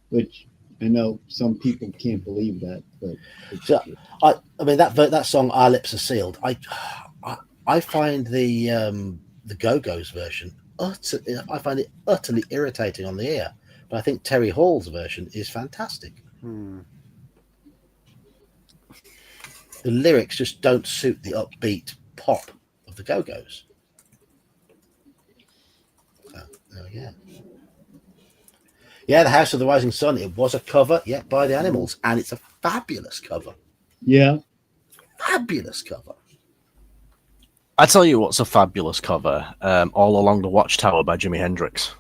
which I know some people can't believe that, but so, I mean that song "Our Lips Are Sealed." I find the Go-Go's version I find it utterly irritating on the ear, but I think Terry Hall's version is fantastic. the lyrics just don't suit the upbeat pop of the Go-Go's. So, there we go. Yeah, The House of the Rising Sun. It was a cover, yeah, by the Animals, and it's a fabulous cover. Yeah. Fabulous cover. I tell you what's a fabulous cover. All Along the Watchtower by Jimi Hendrix.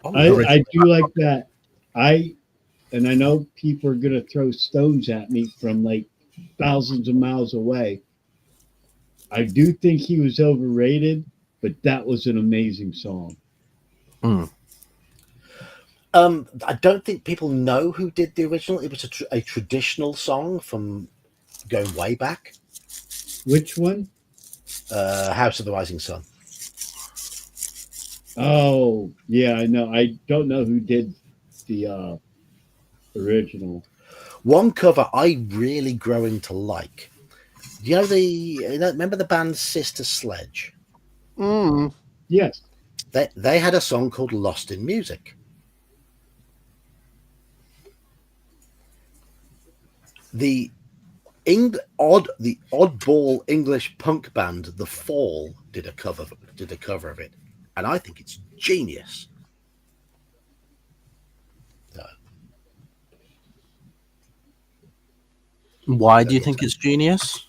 Oh, I do like that. I know people are gonna throw stones at me from like thousands of miles away. I do think he was overrated, but that was an amazing song. I don't think people know who did the original. It was a traditional song from going way back. Which one? House of the Rising Sun. Oh, yeah, I know. I don't know who did the original. One cover I really growing to like. Do you know remember the band Sister Sledge? Yes. They had a song called Lost in Music. The oddball English punk band The Fall did a cover of it, and I think it's genius. So, Why do you think it's genius?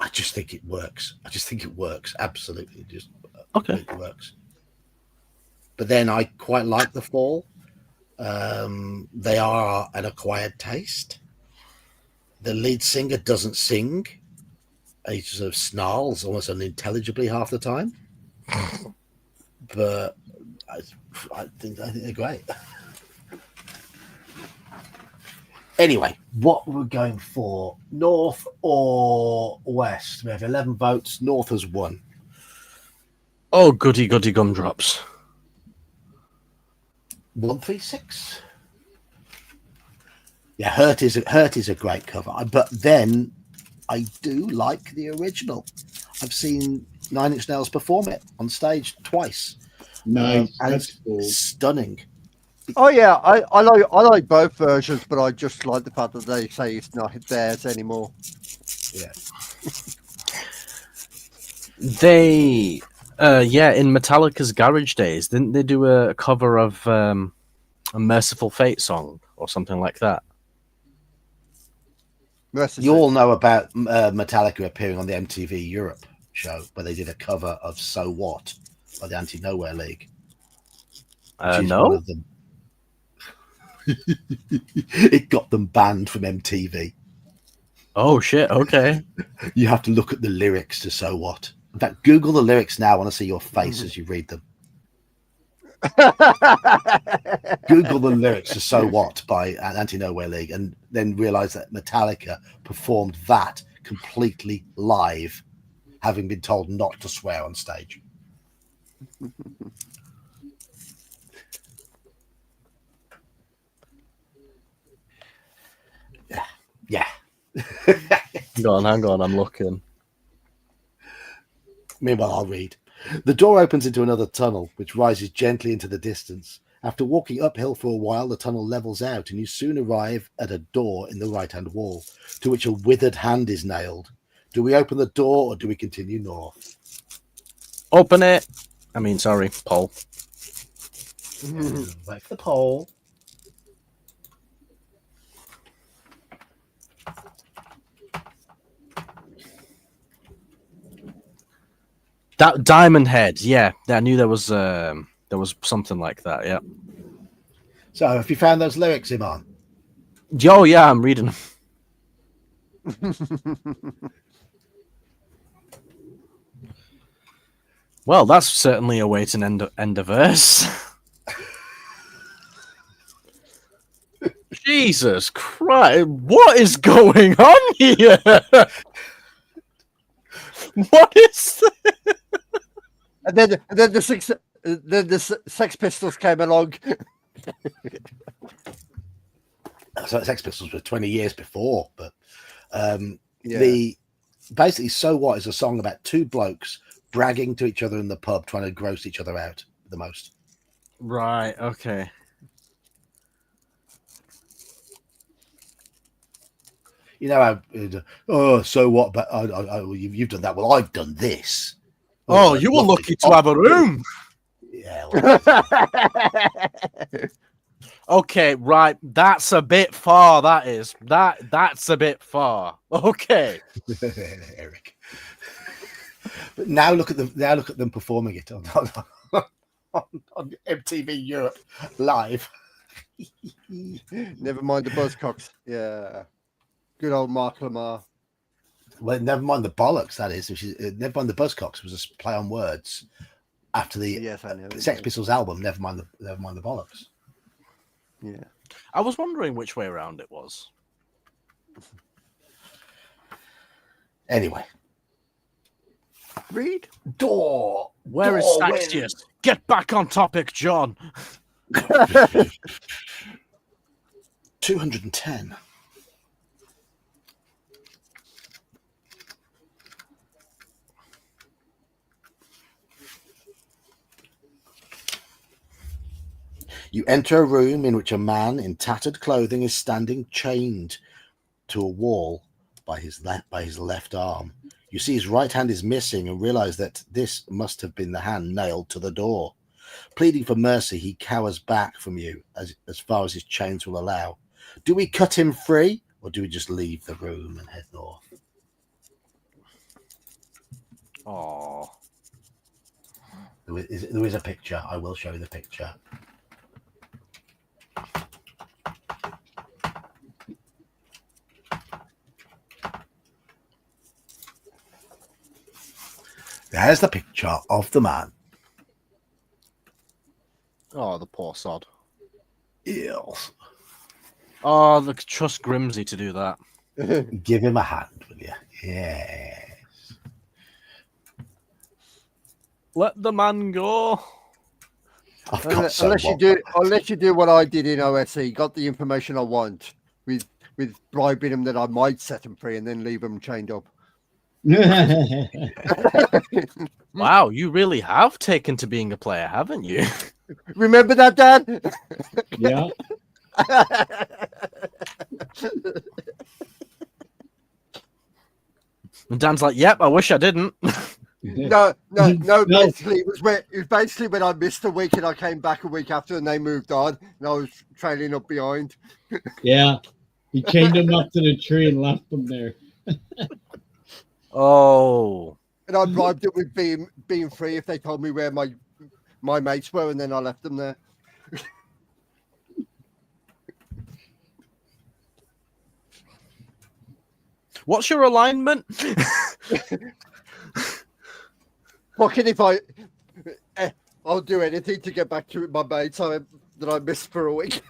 I just think it works. Absolutely, just Okay. it works. But then I quite like The Fall. They are an acquired taste. The lead singer doesn't sing. He sort of snarls almost unintelligibly half the time. But I think they're great. Anyway, what we're going for, North or West? We have 11 votes. North has won. Oh, goody gumdrops. 136. Yeah, Hurt is a great cover, but then I do like the original. I've seen Nine Inch Nails perform it on stage twice. Nice. And That's it's cool. stunning. Oh yeah, I like both versions, but I just like the fact that they say it's not theirs anymore. Yeah. They, in Metallica's Garage Days, didn't they do a cover of a Merciful Fate song or something like that? You all know about Metallica appearing on the MTV Europe show where they did a cover of So What by the Anti-Nowhere League. No. One of them. It got them banned from MTV. Oh, shit. Okay. You have to look at the lyrics to So What. In fact, Google the lyrics now. I want to see your face as you read them. Google the lyrics to So What by Anti-Nowhere League and then realize that Metallica performed that completely live, having been told not to swear on stage. Yeah. Hang on, I'm looking. Meanwhile, I'll read. The door opens into another tunnel, which rises gently into the distance. After walking uphill for a while, the tunnel levels out, and you soon arrive at a door in the right-hand wall, to which a withered hand is nailed. Do we open the door, or do we continue north? Open it. I mean, sorry, Paul. Wait for the poll. That Diamond Head, yeah. I knew there was something like that, yeah. So, have you found those lyrics, Iman? Oh, yeah, I'm reading them. Well, that's certainly a way to end a verse. Jesus Christ, what is going on here? What is this? And then the Sex Pistols came along. So Sex Pistols were 20 years before, but Yeah. basically So What is a song about two blokes bragging to each other in the pub, trying to gross each other out the most. Right, okay. You know how? Oh, so what? But you've done that. Well, I've done this. Oh, you were lucky to have a room. Yeah. Well, Okay, right. That's a bit far. That is. That's a bit far. Okay. Eric. But now look at them performing it on MTV Europe live. Never mind the Buzzcocks. Yeah. Good old Mark Lamar. Well, never mind the bollocks. That is, never mind the Buzzcocks was a play on words after the Yes, I know. Sex Pistols album. Never mind the bollocks. Yeah. I was wondering which way around it was. Anyway, Read. door. Where is Saxius? Get back on topic, John. 210. You enter a room in which a man in tattered clothing is standing chained to a wall by his left arm. You see his right hand is missing and realize that this must have been the hand nailed to the door. Pleading for mercy, he cowers back from you as far as his chains will allow. Do we cut him free, or do we just leave the room and head north? Oh. There is a picture. I will show you the picture. There's the picture of the man. Oh, the poor sod. Yes. Oh, look, trust Grimsey to do that. Give him a hand, will you? Yes. Let the man go. I've got so Unless you do what I did in OSE, got the information I want with bribing them that I might set them free and then leave them chained up. Wow, you really have taken to being a player, haven't you? Remember that, Dad? Yeah. And Dan's like, "Yep, I wish I didn't." No. Basically, it was basically when I missed a week and I came back a week after and they moved on and I was trailing up behind. Yeah. He chained him up to the tree and left him there. Oh. And I bribed it with being free if they told me where my mates were, and then I left them there. What's your alignment? Fucking I'll do anything to get back to my mates that I missed for a week.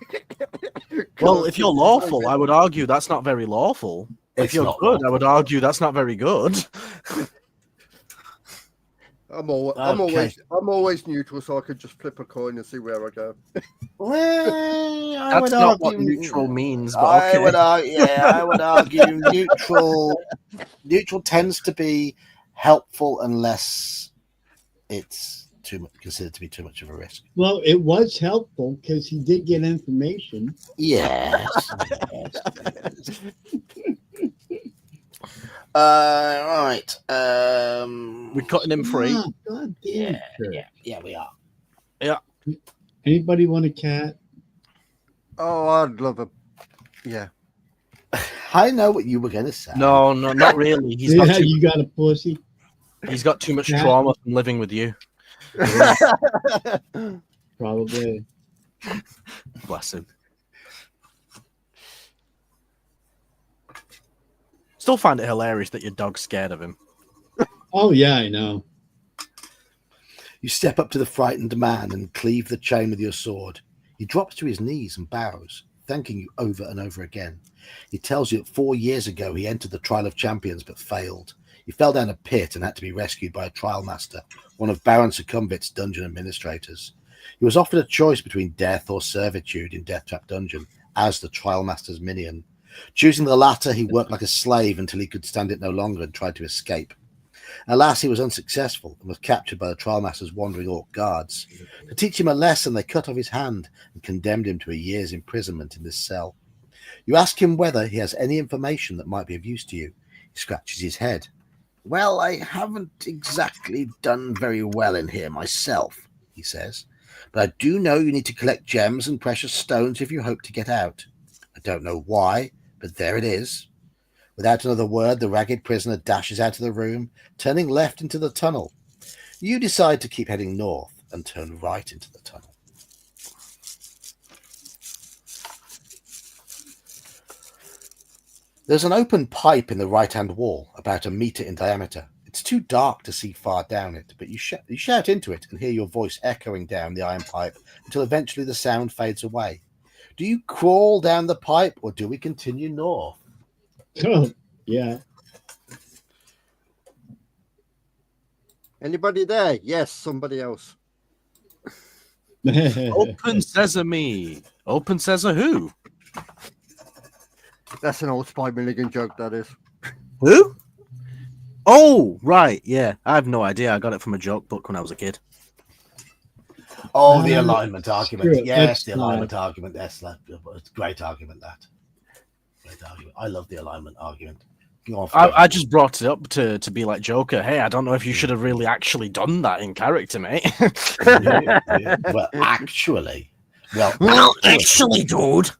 Well, if you're lawful, I would argue that's not very lawful. If It's you're not good, lawful. I would argue that's not very good. I'm always neutral, so I could just flip a coin and see where I go. Well, I That's would not argue, what neutral means, but I okay. would argue neutral tends to be helpful unless it's considered to be too much of a risk. Well, it was helpful because he did get information. Yes. Right. We're cutting him free. Ah, God damn it. Yeah, we are. Anybody want a cat? Oh, I'd love a. Yeah. I know what you were going to say. No, not really. You got a pussy? He's got too much Yeah. trauma from living with you. Probably. Bless him. Still find it hilarious that your dog's scared of him. Oh, yeah, I know. You step up to the frightened man and cleave the chain with your sword. He drops to his knees and bows, thanking you over and over again. He tells you that 4 years ago he entered the Trial of Champions but failed. He fell down a pit and had to be rescued by a trial master, one of Baron Succumbit's dungeon administrators. He was offered a choice between death or servitude in Deathtrap Dungeon as the trial master's minion. Choosing the latter, he worked like a slave until he could stand it no longer and tried to escape. Alas, he was unsuccessful and was captured by the trial master's wandering orc guards. To teach him a lesson, they cut off his hand and condemned him to a year's imprisonment in this cell. You ask him whether he has any information that might be of use to you. He scratches his head. Well, I haven't exactly done very well in here myself, he says, but I do know you need to collect gems and precious stones if you hope to get out. I don't know why, but there it is. Without another word, the ragged prisoner dashes out of the room, turning left into the tunnel. You decide to keep heading north and turn right into the tunnel. There's an open pipe in the right-hand wall, about a metre in diameter. It's too dark to see far down it, but you shout into it and hear your voice echoing down the iron pipe until eventually the sound fades away. Do you crawl down the pipe, or do we continue north? Oh, yeah. Anybody there? Yes, somebody else. Open sesame. Open sesame who? That's an old Spy Milligan joke, that is. Who? Oh, right. Yeah. I have no idea. I got it from a joke book when I was a kid. Oh, the alignment argument. Yes, That's the alignment argument. Yes, that's a great argument, that. Great argument. I love the alignment argument. I just brought it up to be like Joker. Hey, I don't know if you should have really actually done that in character, mate. Yeah. Well, actually. Actually, dude.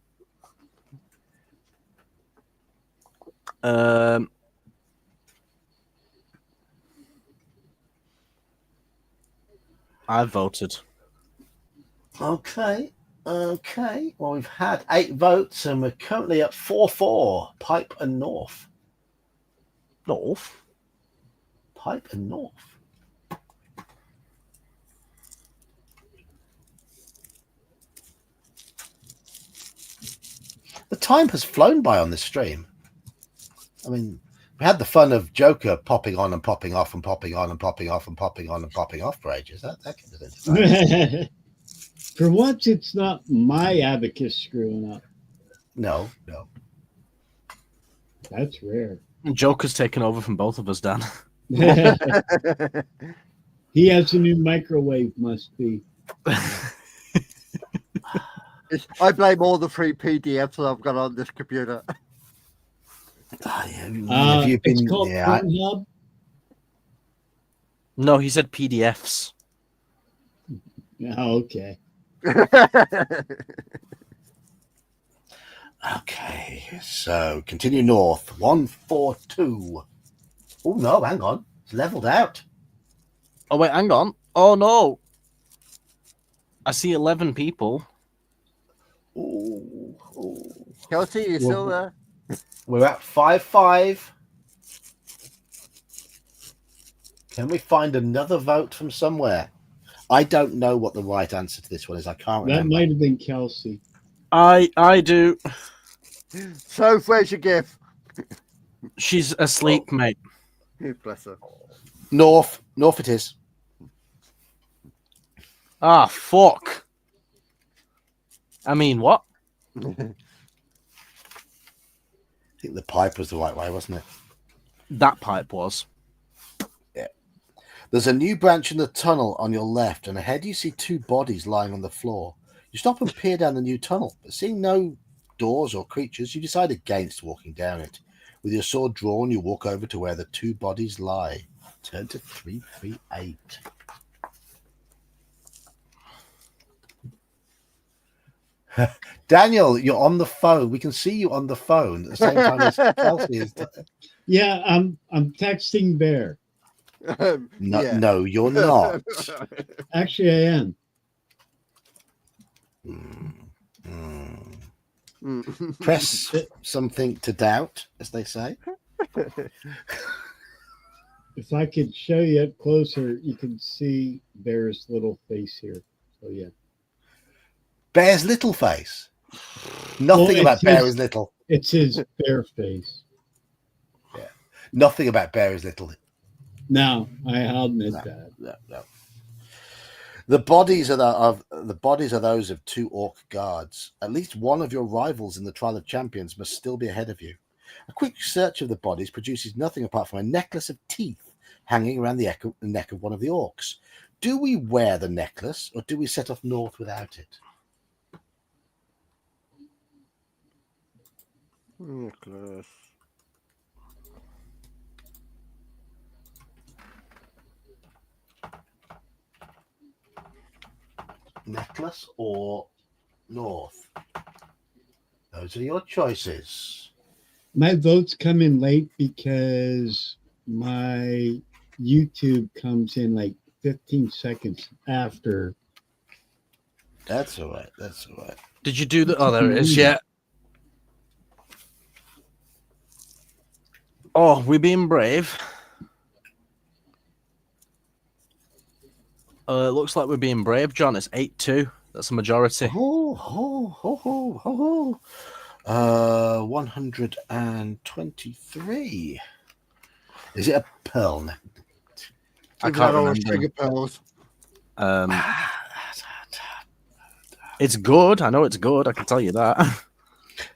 I voted. Okay. Well, we've had 8 votes, and we're currently at 4-4. Pipe and North. North? Pipe and North. The time has flown by on this stream. I mean, we had the fun of Joker popping on and popping off and popping on and popping off and popping on and popping off for ages. That gets us into time. For once, it's not my abacus screwing up. No. That's rare. Joker's taken over from both of us, Dan. He has a new microwave, must be. I blame all the free PDFs that I've got on this computer. It's called Pornhub. No, he said PDFs. Oh, okay. Okay, so continue north. 142. Oh no, hang on. It's leveled out. Oh, wait, hang on. Oh, no. I see 11 people. Ooh. Kelsey, you still there? We're at 5-5. Can we find another vote from somewhere? I don't know what the right answer to this one is. I can't remember. That might have been Kelsey. I do. So, where's your gift? She's asleep, mate. Bless her. North it is. Ah, fuck. I mean, what? I think the pipe was the right way, wasn't it? That pipe was. Yeah. There's a new branch in the tunnel on your left, and ahead you see 2 bodies lying on the floor. You stop and peer down the new tunnel, but seeing no doors or creatures, you decide against walking down it. With your sword drawn, you walk over to where the 2 bodies lie. Turn to 338. Daniel, you're on the phone. We can see you on the phone at the same time as Kelsey is. Yeah, I'm texting Bear. No, you're not. Actually, I am. Press something to doubt, as they say. If I could show you up closer, you can see Bear's little face here. So yeah. Bear's little face. Nothing about Bear is little. It's his bear face. Yeah. Nothing about Bear is little. No, I'll admit that. No. The bodies are those of 2 orc guards. At least one of your rivals in the Trial of Champions must still be ahead of you. A quick search of the bodies produces nothing apart from a necklace of teeth hanging around the neck of one of the orcs. Do we wear the necklace, or do we set off north without it? Necklace. Necklace or North? Those are your choices. My votes come in late because my YouTube comes in like 15 seconds after. That's all right. That's all right. Did you do the? Oh, there it is. Yeah. Oh, we're being brave. It looks like we're being brave, John. It's 8-2. That's a majority. 123. Is it a pearl neck? I Give can't that all remember. string of pearls. It's good. I know it's good. I can tell you that.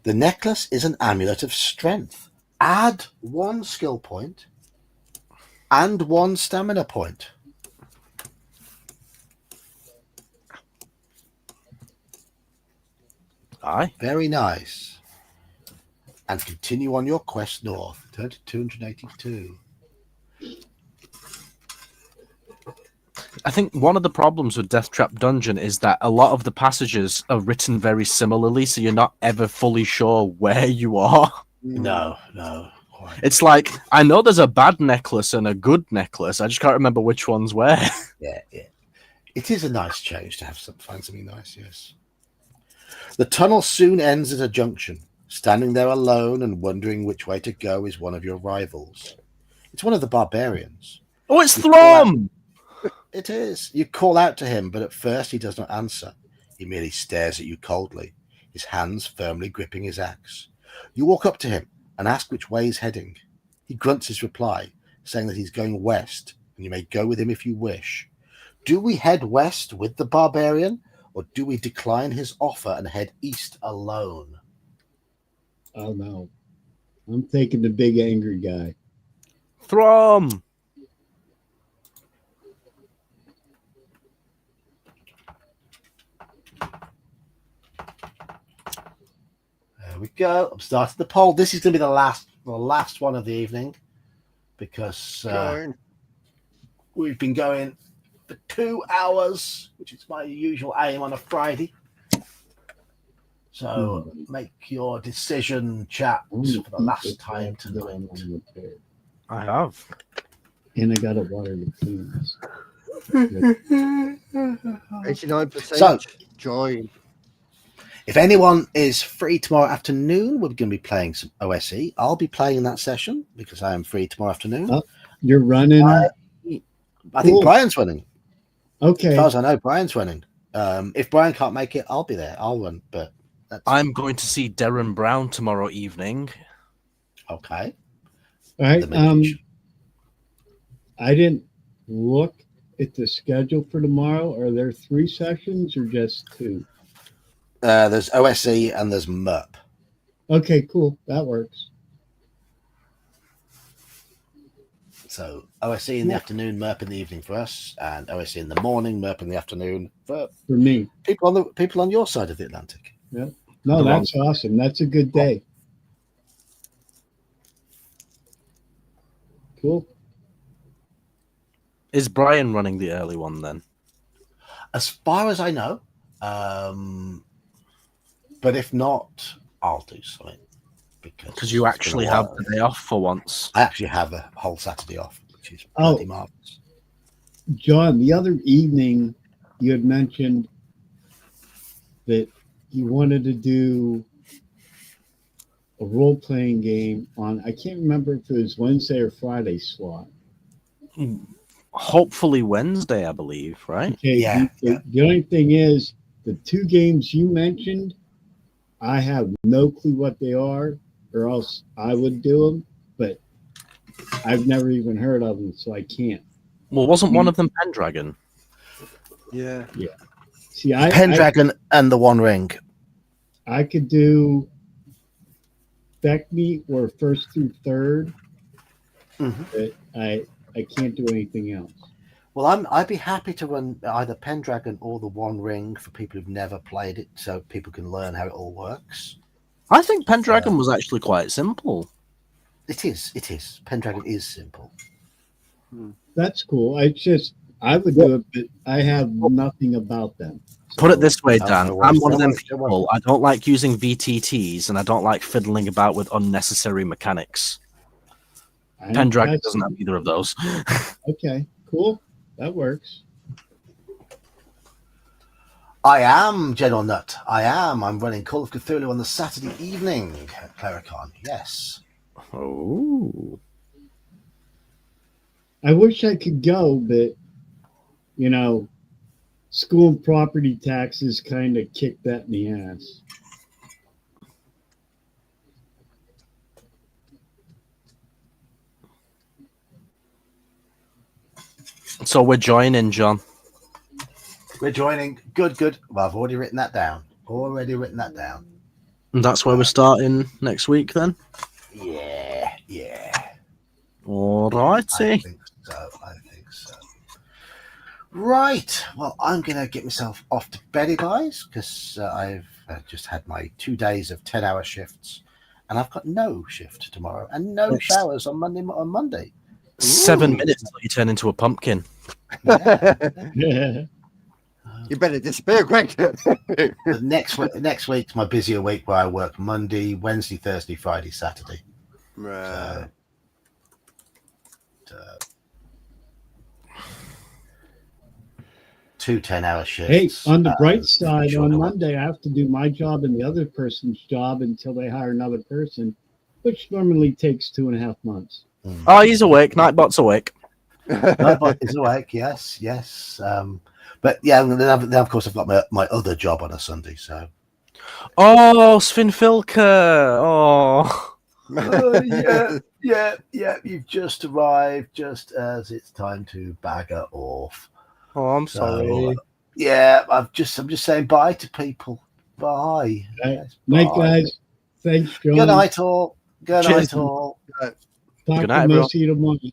The necklace is an amulet of strength. Add 1 skill point and 1 stamina point. Aye. Very nice. And continue on your quest north. Turn to 282. I think one of the problems with Deathtrap Dungeon is that a lot of the passages are written very similarly, so you're not ever fully sure where you are. No. Quite. It's like, I know there's a bad necklace and a good necklace. I just can't remember which one's where. Yeah. It is a nice change to find something nice, yes. The tunnel soon ends at a junction. Standing there alone and wondering which way to go is one of your rivals. It's one of the barbarians. Oh, it's You Throm! It is. You call out to him, but at first he does not answer. He merely stares at you coldly, his hands firmly gripping his axe. You walk up to him and ask which way he's heading. He grunts his reply, saying that he's going west, and you may go with him if you wish. Do we head west with the barbarian, or do we decline his offer and head east alone? Oh no. I'm taking the big angry guy. Throm! There we go. I'm starting the poll. This is going to be the last one of the evening because we've been going for 2 hours, which is my usual aim on a Friday. So make your decision, chat, for the last time tonight. I have. And I got to water the plants. 89% So, join. if anyone is free tomorrow afternoon, we're going to be playing some OSE. I'll be playing in that session because I am free tomorrow afternoon. Oh, you're running? I think Brian's running. Okay. As far as I know, Brian's running. If Brian can't make it, I'll be there. I'll run. But I'm going to see Darren Brown tomorrow evening. Okay. All right. I didn't look at the schedule for tomorrow. Are there 3 sessions or just 2? There's OSE and there's MERP. Okay, cool. That works. So OSE in the afternoon, MERP in the evening for us, and OSE in the morning, MERP in the afternoon for me. People on your side of the Atlantic. Yeah. No, that's awesome. That's a good day. Cool. Is Brian running the early one then? As far as I know, but if not, I'll do something because you actually have the day off for once. I actually have a whole Saturday off, which is pretty marvelous. John, the other evening you had mentioned that you wanted to do a role-playing game on, I can't remember if it was Wednesday or Friday slot. Hopefully Wednesday, I believe, right? Okay, yeah. The only thing is, the 2 games you mentioned, I have no clue what they are, or else I would do them, but I've never even heard of them, so I can't. Well, wasn't one of them Pendragon? Yeah. Yeah. See, Pendragon and the One Ring. I could do Beckme or first through third, but I can't do anything else. Well, I'd be happy to run either Pendragon or the One Ring for people who've never played it, so people can learn how it all works. I think Pendragon was actually quite simple. It is. It is. Pendragon is simple. That's cool. I would do it, but I have nothing about them. Put it this way, Oh, Dan. no worries, I'm one of no them worries, no worries. people. I don't like using VTTs, and I don't like fiddling about with unnecessary mechanics. Pendragon That's- doesn't have either of those. Okay, cool. That works. I am General Nut. I am. I'm running Call of Cthulhu on the Saturday evening at Claricon. Yes. Oh. I wish I could go, but school and property taxes kind of kicked that in the ass. So we're joining, John. We're joining. Good. Well, I've already written that down. And that's where we're starting next week, then? Yeah. All I righty. think so. Right. Well, I'm going to get myself off to bed, guys, because I've just had my 2 days of 10-hour shifts, and I've got no shift tomorrow and no showers on Monday. 7 minutes till you turn into a pumpkin. Yeah. You better disappear, Greg. But next week's my busier week, where I work Monday, Wednesday, Thursday, Friday, Saturday. Right. Two 10-hour Hey, shifts. on the bright side, sure on no- Monday, I have to do my job and the other person's job until they hire another person, which normally takes 2.5 months. Oh, he's awake. Nightbot's awake. Nightbot is awake. Yes. But yeah, and then of course I've got my other job on a Sunday. So Oh, Svinfilka. Oh. yeah. You've just arrived just as it's time to bagger off. Oh, I'm sorry. Yeah, I'm just saying bye to people. Bye. Right. Yes, Night, bye. guys. Thanks, John. Good night, all. Good Cheers. night, all. Talk Good to night, most everyone. of you tomorrow.